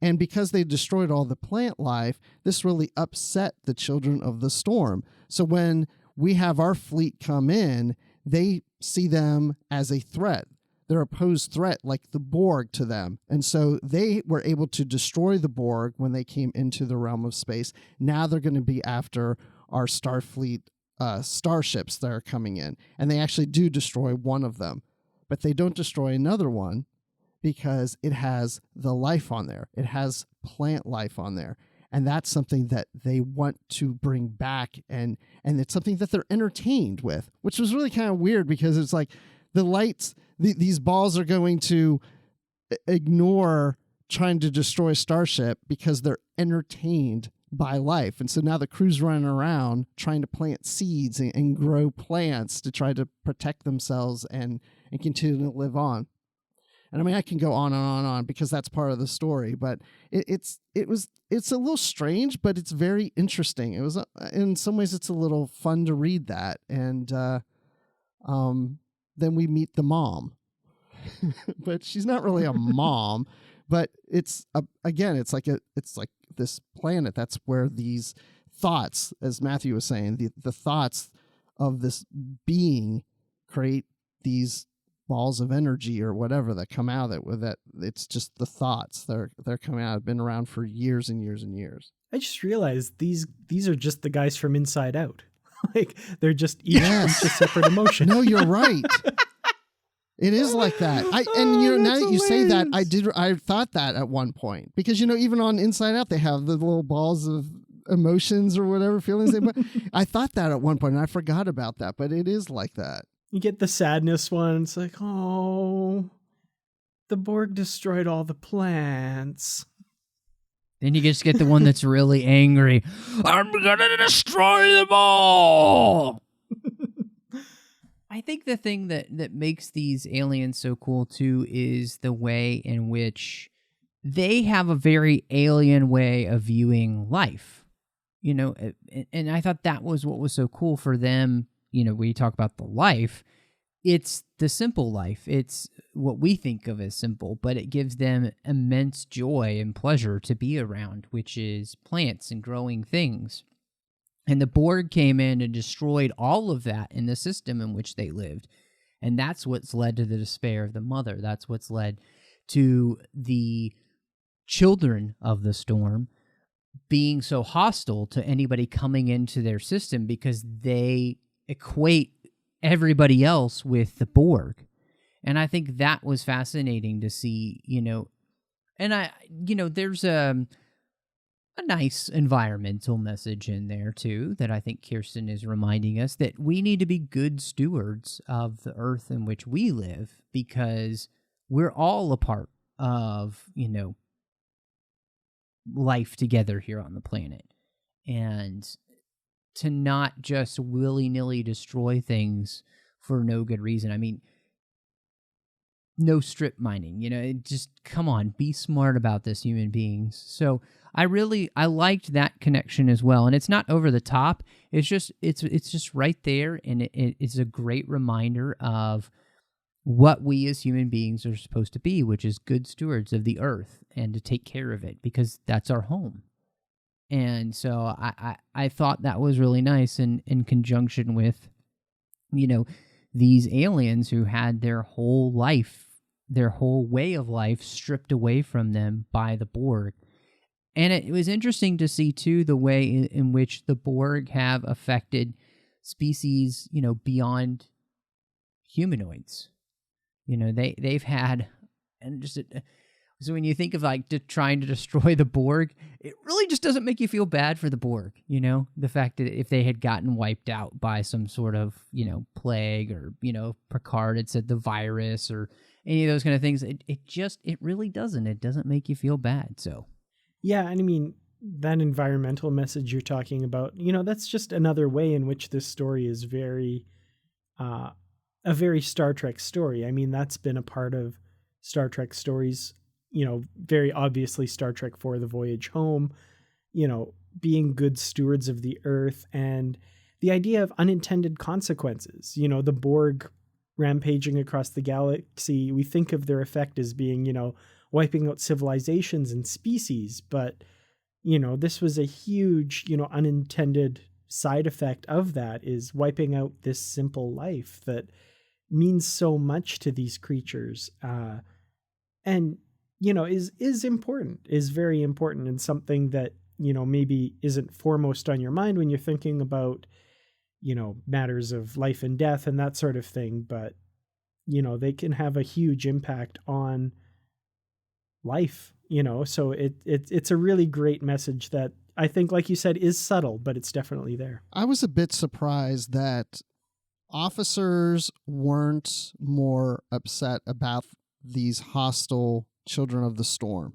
And because they destroyed all the plant life, this really upset the children of the storm. So when we have our fleet come in, they see them as a threat. They're opposed threat like the Borg to them. And so they were able to destroy the Borg when they came into the realm of space. Now they're going to be after our Starfleet starships that are coming in. And they actually do destroy one of them. But they don't destroy another one, because it has the life on there. It has plant life on there. And that's something that they want to bring back. And it's something that they're entertained with, which was really kind of weird, because it's like the lights, these balls are going to ignore trying to destroy a starship because they're entertained by life. And so now the crew's running around trying to plant seeds and grow plants to try to protect themselves and continue to live on. And I mean, I can go on and on and on because that's part of the story, but it's a little strange, but it's very interesting. It was, in some ways, it's a little fun to read that. And then we meet the mom, but she's not really a mom, but it's like this planet. That's where these thoughts, as Matthew was saying, the thoughts of this being create these balls of energy or whatever that come out of it. With that, it's just the thoughts they're coming out. Have been around for years and years and years. I just realized these are just the guys from Inside Out. Like they're just each a separate emotion. No, you're right. It is like that. Now that you say that, I thought that at one point, because even on Inside Out they have the little balls of emotions or whatever feelings I thought that at one point and I forgot about that, but it is like that. You get the sadness one. It's like, oh, the Borg destroyed all the plants. Then you just get the one that's really angry. I'm gonna destroy them all. I think the thing that makes these aliens so cool too is the way in which they have a very alien way of viewing life. And I thought that was what was so cool for them. We talk about the life, it's the simple life. It's what we think of as simple, but it gives them immense joy and pleasure to be around, which is plants and growing things. And the Borg came in and destroyed all of that in the system in which they lived. And that's what's led to the despair of the mother. That's what's led to the children of the storm being so hostile to anybody coming into their system because they equate everybody else with the Borg. And I think that was fascinating to see, and there's a nice environmental message in there too that I think Kirsten is reminding us that we need to be good stewards of the earth in which we live because we're all a part of, life together here on the planet. And to not just willy-nilly destroy things for no good reason. I mean, no strip mining, just come on, be smart about this, human beings. So I liked that connection as well. And it's not over the top. It's just right there. And it's a great reminder of what we as human beings are supposed to be, which is good stewards of the earth and to take care of it because that's our home. And so I thought that was really nice in conjunction with, these aliens who had their whole life, their whole way of life stripped away from them by the Borg. And it was interesting to see, too, the way in which the Borg have affected species, beyond humanoids. They've had, and just so when you think of trying to destroy the Borg, it really just doesn't make you feel bad for the Borg. The fact that if they had gotten wiped out by some sort of plague or Picard had said the virus or any of those kind of things, it really doesn't. It doesn't make you feel bad. So yeah, and I mean that environmental message you're talking about. That's just another way in which this story is very. A very Star Trek story. I mean, that's been a part of Star Trek stories, very obviously Star Trek IV, The Voyage Home, being good stewards of the Earth and the idea of unintended consequences. The Borg rampaging across the galaxy, we think of their effect as being, wiping out civilizations and species. But, this was a huge, unintended side effect of that is wiping out this simple life that means so much to these creatures, and is important, is very important, and something that maybe isn't foremost on your mind when you're thinking about matters of life and death and that sort of thing. But they can have a huge impact on life. So it's a really great message that I think, like you said, is subtle, but it's definitely there. I was a bit surprised that officers weren't more upset about these hostile children of the storm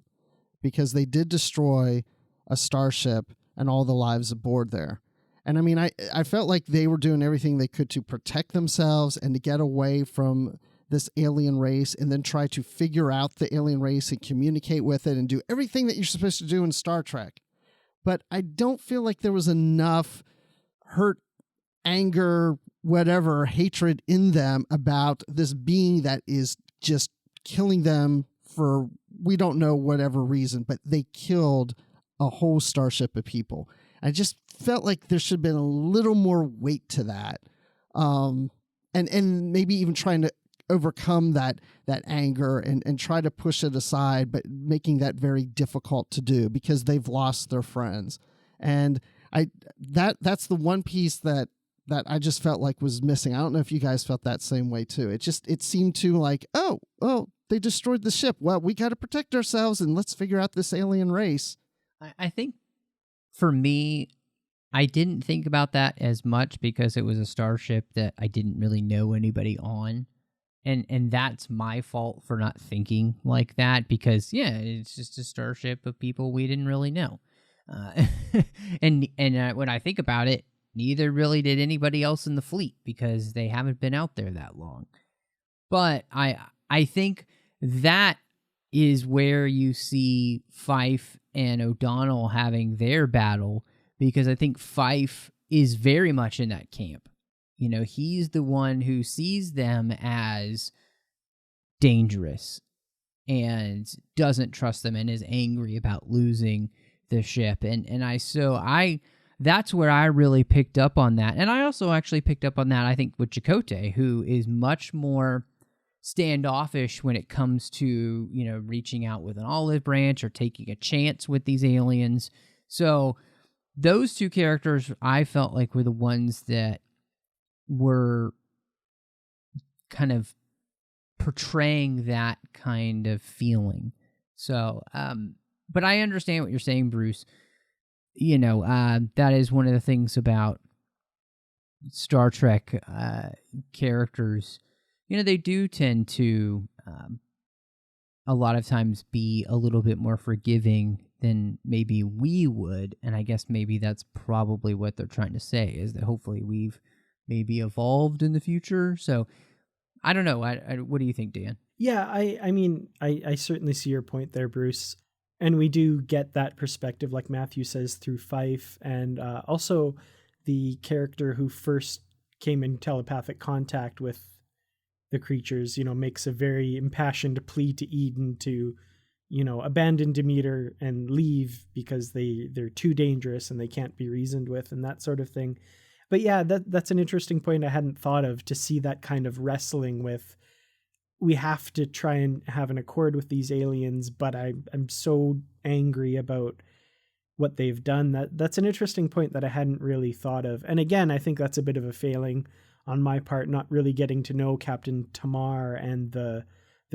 because they did destroy a starship and all the lives aboard there. And I mean, I felt like they were doing everything they could to protect themselves and to get away from this alien race and then try to figure out the alien race and communicate with it and do everything that you're supposed to do in Star Trek. But I don't feel like there was enough hurt, anger, whatever, hatred in them about this being that is just killing them for we don't know whatever reason, but they killed a whole starship of people. I just felt like there should have been a little more weight to that. And maybe even trying to overcome that anger and try to push it aside, but making that very difficult to do because they've lost their friends. And that's the one piece that I just felt like was missing. I don't know if you guys felt that same way too. It seemed too like, oh, they destroyed the ship. Well, we got to protect ourselves and let's figure out this alien race. I think for me, I didn't think about that as much because it was a starship that I didn't really know anybody on. And that's my fault for not thinking like that because, yeah, it's just a starship of people we didn't really know. And when I think about it, neither really did anybody else in the fleet because they haven't been out there that long. But I think that is where you see Fife and O'Donnell having their battle because I think Fife is very much in that camp. he's the one who sees them as dangerous and doesn't trust them and is angry about losing the ship. And that's where I really picked up on that. And I also actually picked up on that, I think, with Chakotay, who is much more standoffish when it comes to, reaching out with an olive branch or taking a chance with these aliens. So those two characters I felt like were the ones that were kind of portraying that kind of feeling. So, but I understand what you're saying, Bruce. That is one of the things about Star Trek characters. They do tend to a lot of times be a little bit more forgiving than maybe we would. And I guess maybe that's probably what they're trying to say, is that hopefully we've maybe evolved in the future. So I don't know. What do you think, Dan? Yeah, I mean, I certainly see your point there, Bruce. And we do get that perspective, like Matthew says, through Fife, and also the character who first came in telepathic contact with the creatures, makes a very impassioned plea to Eden to, abandon Demeter and leave because they're too dangerous and they can't be reasoned with and that sort of thing. But yeah, that's an interesting point I hadn't thought of, to see that kind of wrestling with, we have to try and have an accord with these aliens, but I'm so angry about what they've done. That's an interesting point that I hadn't really thought of. And again, I think that's a bit of a failing on my part, not really getting to know Captain Tamar and the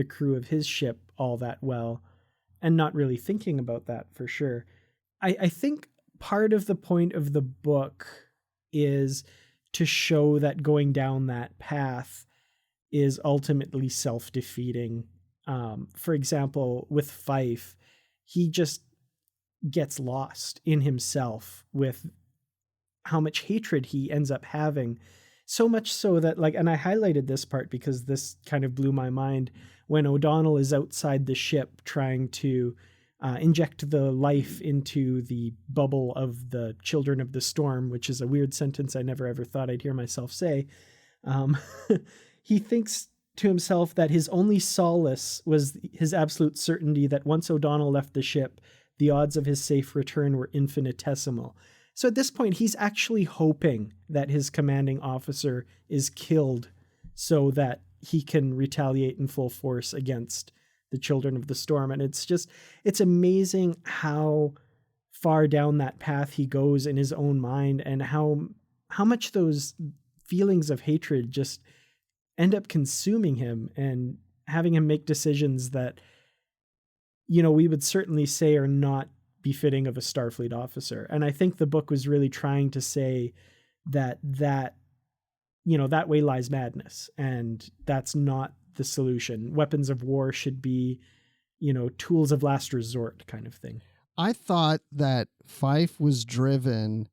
crew of his ship all that well, and not really thinking about that for sure. I think part of the point of the book is to show that going down that path is ultimately self-defeating. For example, with Fife, he just gets lost in himself with how much hatred he ends up having. So much so that, and I highlighted this part because this kind of blew my mind, when O'Donnell is outside the ship trying to inject the life into the bubble of the Children of the Storm, which is a weird sentence I never ever thought I'd hear myself say. He thinks to himself that his only solace was his absolute certainty that once O'Donnell left the ship, the odds of his safe return were infinitesimal. So at this point, he's actually hoping that his commanding officer is killed so that he can retaliate in full force against the Children of the Storm. And it's amazing how far down that path he goes in his own mind, and how much those feelings of hatred just end up consuming him and having him make decisions that, we would certainly say are not befitting of a Starfleet officer. And I think the book was really trying to say that way lies madness, and that's not the solution. Weapons of war should be, tools of last resort kind of thing. I thought that Fife was driven,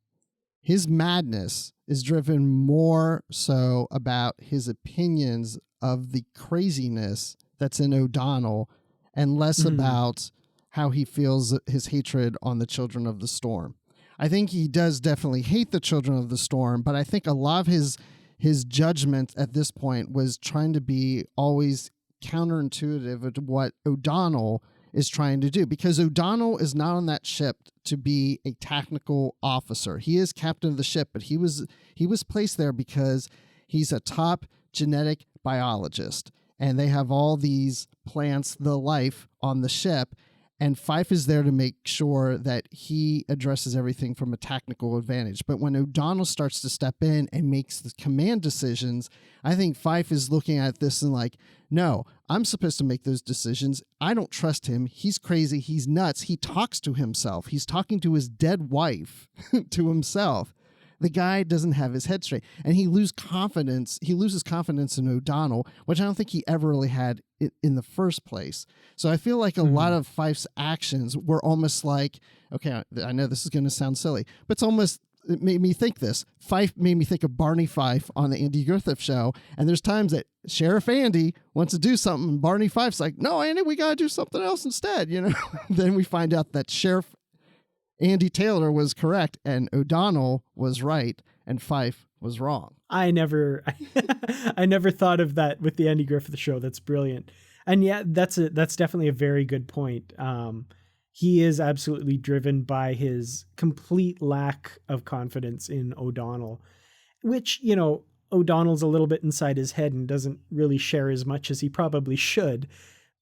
his madness is driven more so about his opinions of the craziness that's in O'Donnell, and less about how he feels his hatred on the Children of the Storm. I think he does definitely hate the Children of the Storm, but I think a lot of his judgment at this point was trying to be always counterintuitive to what O'Donnell is trying to do, because O'Donnell is not on that ship to be a technical officer. He is captain of the ship, but he was placed there because he's a top genetic biologist, and they have all these plants, the life on the ship, and Fife is there to make sure that he addresses everything from a technical advantage. But when O'Donnell starts to step in and makes the command decisions, I think Fife is looking at this and like, no, I'm supposed to make those decisions. I don't trust him. He's crazy. He's nuts. He talks to himself. He's talking to his dead wife to himself. The guy doesn't have his head straight, and he loses confidence in O'Donnell, which I don't think he ever really had in the first place. So I feel like a lot of Fife's actions were almost like, okay, I know this is going to sound silly, but it made me think this. Fife made me think of Barney Fife on the Andy Griffith Show, and there's times that Sheriff Andy wants to do something, and Barney Fife's like, no, Andy, we got to do something else instead, Then we find out that Sheriff Andy Taylor was correct and O'Donnell was right. and Fife was wrong. I never thought of that with the Andy Griffith Show. That's brilliant. And yeah, that's definitely a very good point. He is absolutely driven by his complete lack of confidence in O'Donnell, which, you know, O'Donnell's a little bit inside his head and doesn't really share as much as he probably should.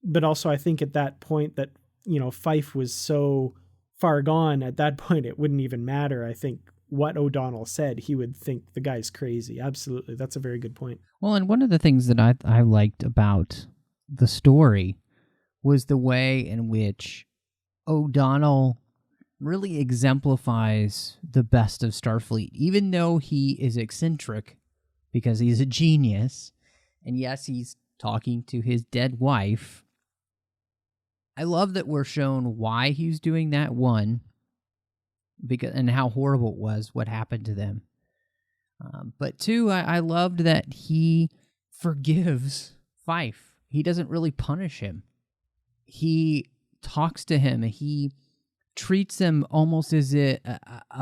But also I think at that point that, you know, Fife was so far gone at that point, it wouldn't even matter. I think what O'Donnell said, he would think the guy's crazy. Absolutely. That's a very good point. Well, and one of the things that I liked about the story was the way in which O'Donnell really exemplifies the best of Starfleet, even though he is eccentric because he's a genius. And yes, he's talking to his dead wife. I love that we're shown why he's doing that, one, because and how horrible it was what happened to them. But two, I loved that he forgives Fife. He doesn't really punish him. He talks to him, and he treats him almost as a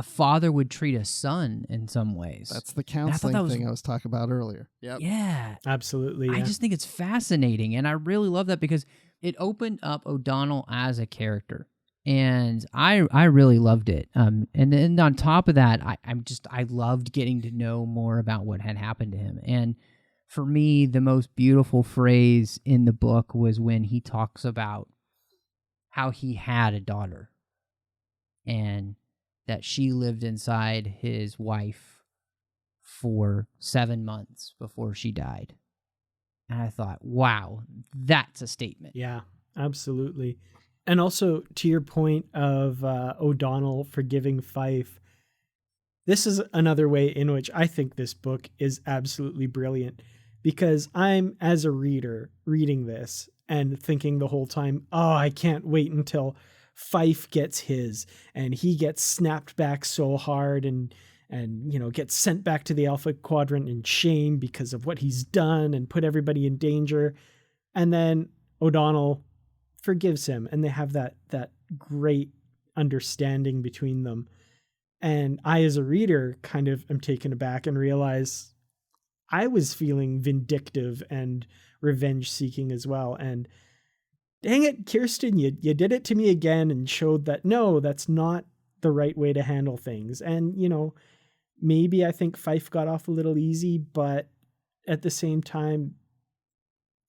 father would treat a son in some ways. That's the counseling thing I was talking about earlier. Yep. Yeah. Absolutely. Yeah. I just think it's fascinating, and I really love that because it opened up O'Donnell as a character, and I really loved it. And then on top of that, I loved getting to know more about what had happened to him. And for me, the most beautiful phrase in the book was when he talks about how he had a daughter and that she lived inside his wife for 7 months before she died. And I thought, wow, that's a statement. Yeah, absolutely. And also, to your point of O'Donnell forgiving Fife, this is another way in which I think this book is absolutely brilliant, because I'm, as a reader, reading this and thinking the whole time, oh, I can't wait until Fife gets his and he gets snapped back so hard and you know, gets sent back to the Alpha Quadrant in shame because of what he's done and put everybody in danger. And then O'Donnell forgives him, and they have that great understanding between them. And I, as a reader, kind of am taken aback and realize I was feeling vindictive and revenge seeking as well. And dang it, Kirsten, you did it to me again and showed that, no, that's not the right way to handle things. And, you know, maybe I think Fife got off a little easy, but at the same time,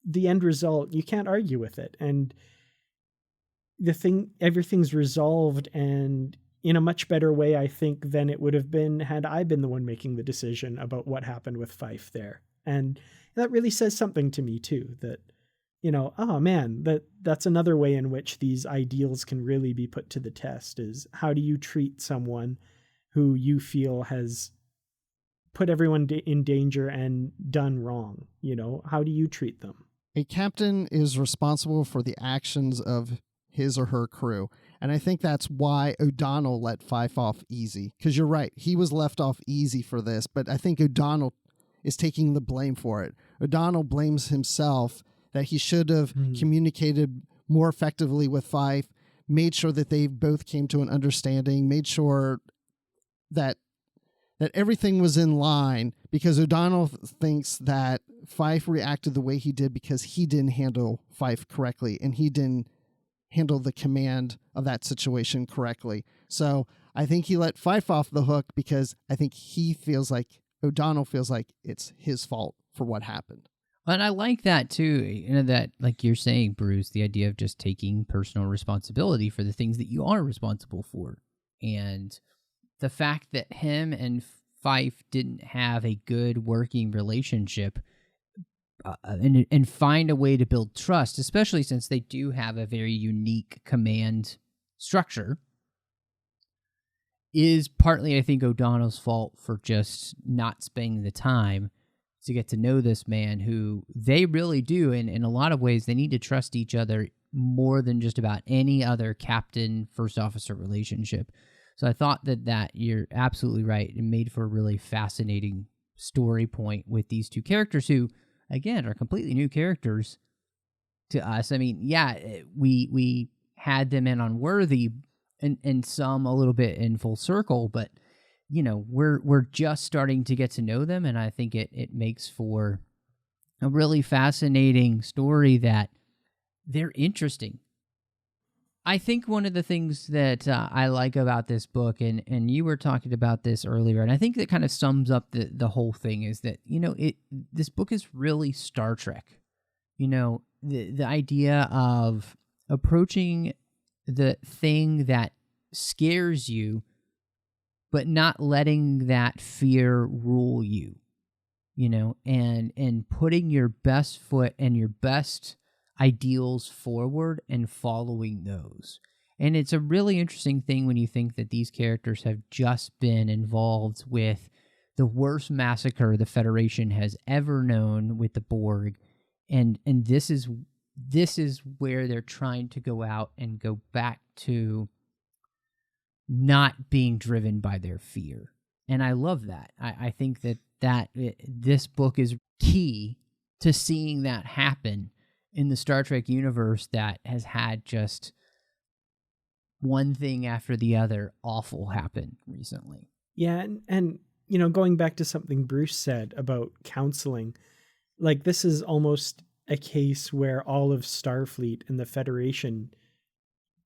the end result, you can't argue with it. And everything's resolved and in a much better way, I think, than it would have been had I been the one making the decision about what happened with Fife there. And that really says something to me too, that, you know, oh man, that's another way in which these ideals can really be put to the test, is how do you treat someone who you feel has put everyone in danger and done wrong? You know, how do you treat them? A captain is responsible for the actions of his or her crew. And I think that's why O'Donnell let Fife off easy. Because you're right, he was left off easy for this, but I think O'Donnell is taking the blame for it. O'Donnell blames himself that he should have communicated more effectively with Fife, made sure that they both came to an understanding, made sure that everything was in line, because O'Donnell thinks that Fife reacted the way he did because he didn't handle Fife correctly, and he didn't handle the command of that situation correctly. So I think he let Fife off the hook because I think O'Donnell feels like it's his fault for what happened. And I like that too, you know, that, like you're saying, Bruce, the idea of just taking personal responsibility for the things that you are responsible for. And the fact that him and Fife didn't have a good working relationship and find a way to build trust, especially since they do have a very unique command structure, is partly, I think, O'Donnell's fault for just not spending the time to get to know this man who they really do. And in a lot of ways, they need to trust each other more than just about any other captain, first officer relationship. So I thought that you're absolutely right. It made for a really fascinating story point with these two characters who, again, are completely new characters to us. I mean, yeah, we had them in on Worthy and some a little bit in Full Circle, but we're just starting to get to know them, and I think it makes for a really fascinating story that they're interesting. I think one of the things that I like about this book, and you were talking about this earlier, and I think that kind of sums up the whole thing, is that, this book is really Star Trek. The idea of approaching the thing that scares you, but not letting that fear rule you, and putting your best foot and your best ideals forward and following those. And it's a really interesting thing when you think that these characters have just been involved with the worst massacre the Federation has ever known with the Borg, and this is where they're trying to go out and go back to not being driven by their fear. And I love that. I think this book is key to seeing that happen in the Star Trek universe that has had just one thing after the other awful happen recently. Yeah, and going back to something Bruce said about counseling, like, this is almost a case where all of Starfleet and the Federation,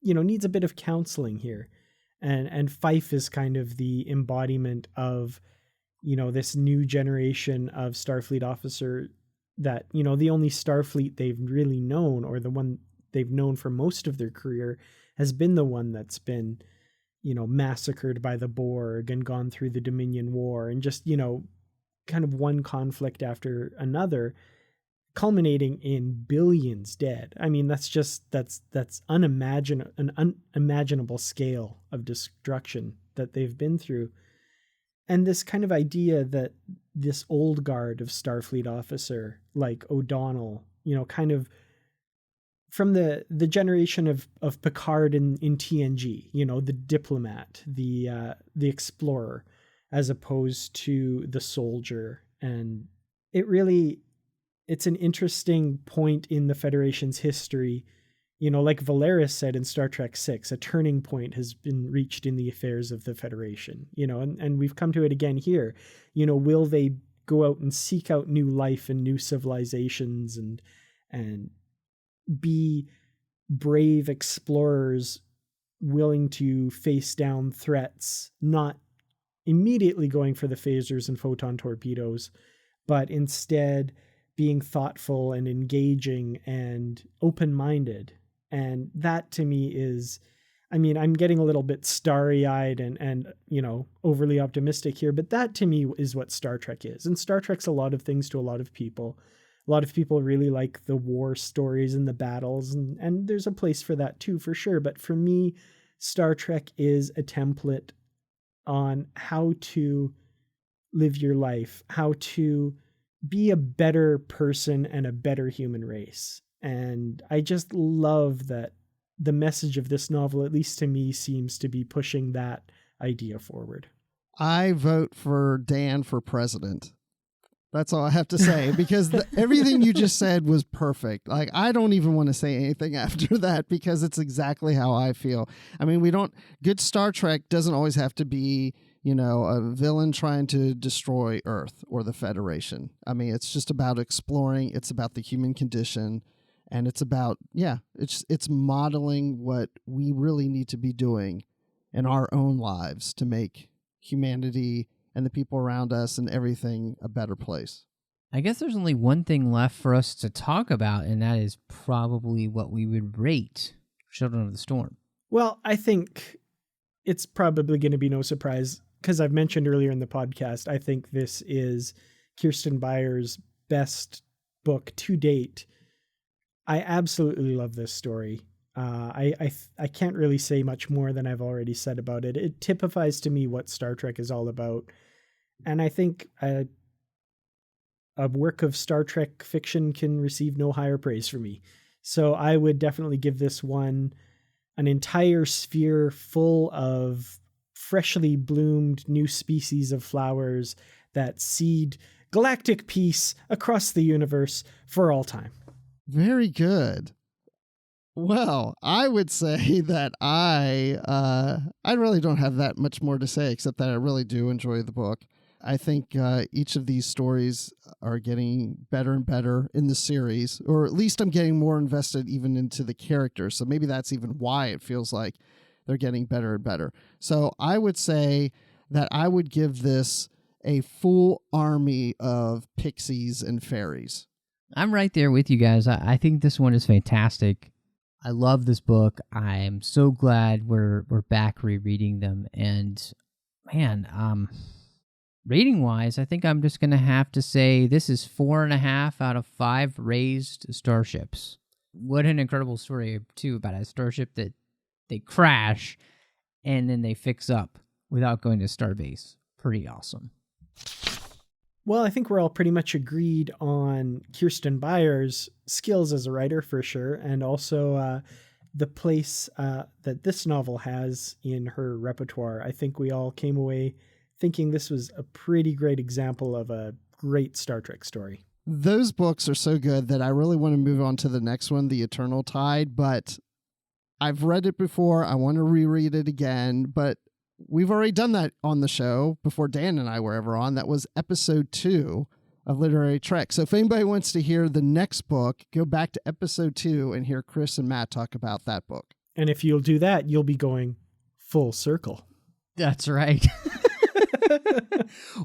needs a bit of counseling here. And Fife is kind of the embodiment of, this new generation of Starfleet officer that, the only Starfleet they've really known, or the one they've known for most of their career, has been the one that's been, massacred by the Borg and gone through the Dominion War, and just, kind of one conflict after another, culminating in billions dead. I mean, that's an unimaginable scale of destruction that they've been through. And this kind of idea that this old guard of Starfleet officer, like O'Donnell, kind of from the generation of Picard in TNG, the diplomat, the explorer, as opposed to the soldier. And it's an interesting point in the Federation's history. Like Valeris said in Star Trek VI, a turning point has been reached in the affairs of the Federation, and we've come to it again here. Will they go out and seek out new life and new civilizations and be brave explorers willing to face down threats, not immediately going for the phasers and photon torpedoes, but instead being thoughtful and engaging and open-minded. And that to me is, I'm getting a little bit starry-eyed and overly optimistic here, but that to me is what Star Trek is. And Star Trek's a lot of things to a lot of people. A lot of people really like the war stories and the battles, and there's a place for that too, for sure. But for me, Star Trek is a template on how to live your life, how to be a better person and a better human race. And I just love that the message of this novel, at least to me, seems to be pushing that idea forward. I vote for Dan for president. That's all I have to say, because everything you just said was perfect. Like, I don't even want to say anything after that, because it's exactly how I feel. Good Star Trek doesn't always have to be, a villain trying to destroy Earth or the Federation. It's just about exploring. It's about the human condition. And it's about, it's modeling what we really need to be doing in our own lives to make humanity and the people around us and everything a better place. I guess there's only one thing left for us to talk about, and that is probably what we would rate Children of the Storm. Well, I think it's probably going to be no surprise, because I've mentioned earlier in the podcast, I think this is Kirsten Beyer's best book to date. I absolutely love this story. I can't really say much more than I've already said about it. It typifies to me what Star Trek is all about. And I think a work of Star Trek fiction can receive no higher praise from me. So I would definitely give this one an entire sphere full of freshly bloomed new species of flowers that seed galactic peace across the universe for all time. Very good. Well, I would say that I really don't have that much more to say, except that I really do enjoy the book. I think each of these stories are getting better and better in the series, or at least I'm getting more invested even into the characters. So maybe that's even why it feels like they're getting better and better. So I would say that I would give this a full army of pixies and fairies. I'm right there with you guys. I think this one is fantastic. I love this book. I'm so glad we're back rereading them. And man, rating wise, I think I'm just gonna have to say this is 4.5 out of 5 raised starships. What an incredible story too about a starship that they crash and then they fix up without going to Starbase. Pretty awesome. Well, I think we're all pretty much agreed on Kirsten Beyer's skills as a writer for sure, and also the place that this novel has in her repertoire. I think we all came away thinking this was a pretty great example of a great Star Trek story. Those books are so good that I really want to move on to the next one, The Eternal Tide, but I've read it before. I want to reread it again, but we've already done that on the show before Dan and I were ever on. That was episode 2 of Literary Trek. So if anybody wants to hear the next book, go back to episode 2 and hear Chris and Matt talk about that book. And if you'll do that, you'll be going full circle. That's right.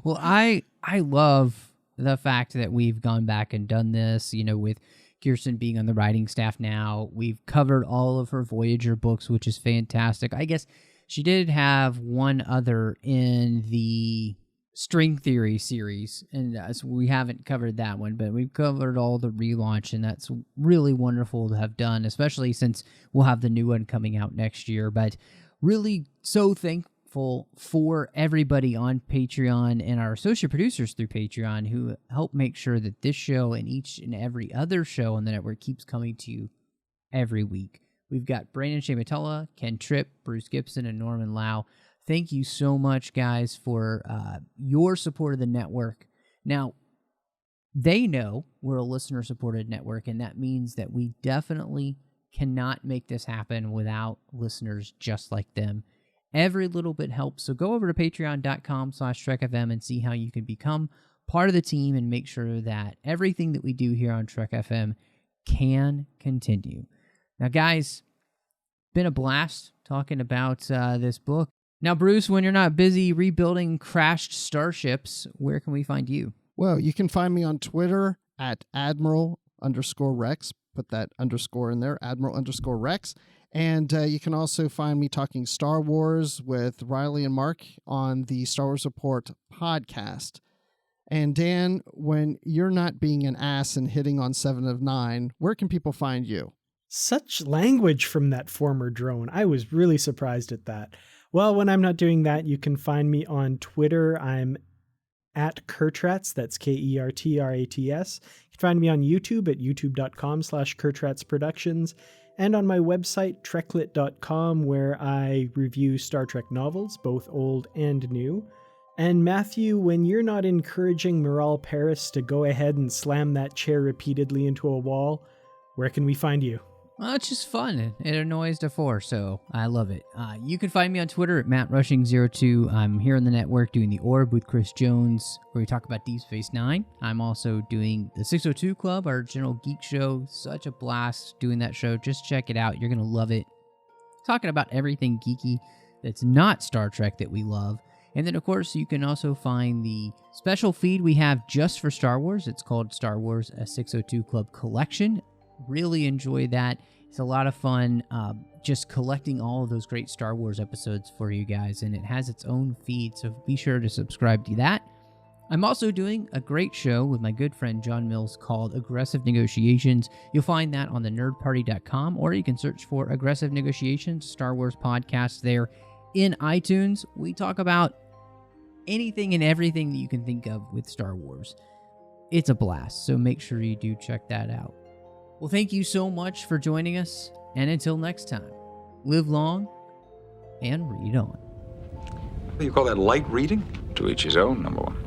Well, I love the fact that we've gone back and done this, with Kirsten being on the writing staff now. We've covered all of her Voyager books, which is fantastic. I guess she did have one other in the String Theory series, and so we haven't covered that one, but we've covered all the relaunch, and that's really wonderful to have done, especially since we'll have the new one coming out next year. But really so thankful for everybody on Patreon and our associate producers through Patreon who help make sure that this show and each and every other show on the network keeps coming to you every week. We've got Brandon Shamatella, Ken Tripp, Bruce Gibson, and Norman Lau. Thank you so much, guys, for your support of the network. Now, they know we're a listener-supported network, and that means that we definitely cannot make this happen without listeners just like them. Every little bit helps, so go over to patreon.com/TrekFM and see how you can become part of the team and make sure that everything that we do here on Trek FM can continue. Now, guys, been a blast talking about this book. Now, Bruce, when you're not busy rebuilding crashed starships, where can we find you? Well, you can find me on Twitter at Admiral_Rex. Put that underscore in there, Admiral_Rex. And you can also find me talking Star Wars with Riley and Mark on the Star Wars Report podcast. And Dan, when you're not being an ass and hitting on 7 of 9, where can people find you? Such language from that former drone. I was really surprised at that. Well, when I'm not doing that, you can find me on Twitter. I'm at Kurtrats. That's Kertrats. You can find me on YouTube at youtube.com/KurtratsProductions and on my website, treklit.com, where I review Star Trek novels, both old and new. And Matthew, when you're not encouraging Miral Paris to go ahead and slam that chair repeatedly into a wall, where can we find you? Well, it's just fun. It annoys the 4, so I love it. You can find me on Twitter at MattRushing02. I'm here on the network doing The Orb with Chris Jones, where we talk about Deep Space Nine. I'm also doing the 602 Club, our general geek show. Such a blast doing that show. Just check it out. You're going to love it. Talking about everything geeky that's not Star Trek that we love. And then, of course, you can also find the special feed we have just for Star Wars. It's called Star Wars, a 602 Club collection. Really enjoy that. It's a lot of fun just collecting all of those great Star Wars episodes for you guys, and it has its own feed, so be sure to subscribe to that. I'm also doing a great show with my good friend John Mills called Aggressive Negotiations. You'll find that on thenerdparty.com, or you can search for Aggressive Negotiations, Star Wars podcast there in iTunes. We talk about anything and everything that you can think of with Star Wars. It's a blast, so make sure you do check that out. Well, thank you so much for joining us, and until next time, live long and read on. You call that light reading? To each his own, number one.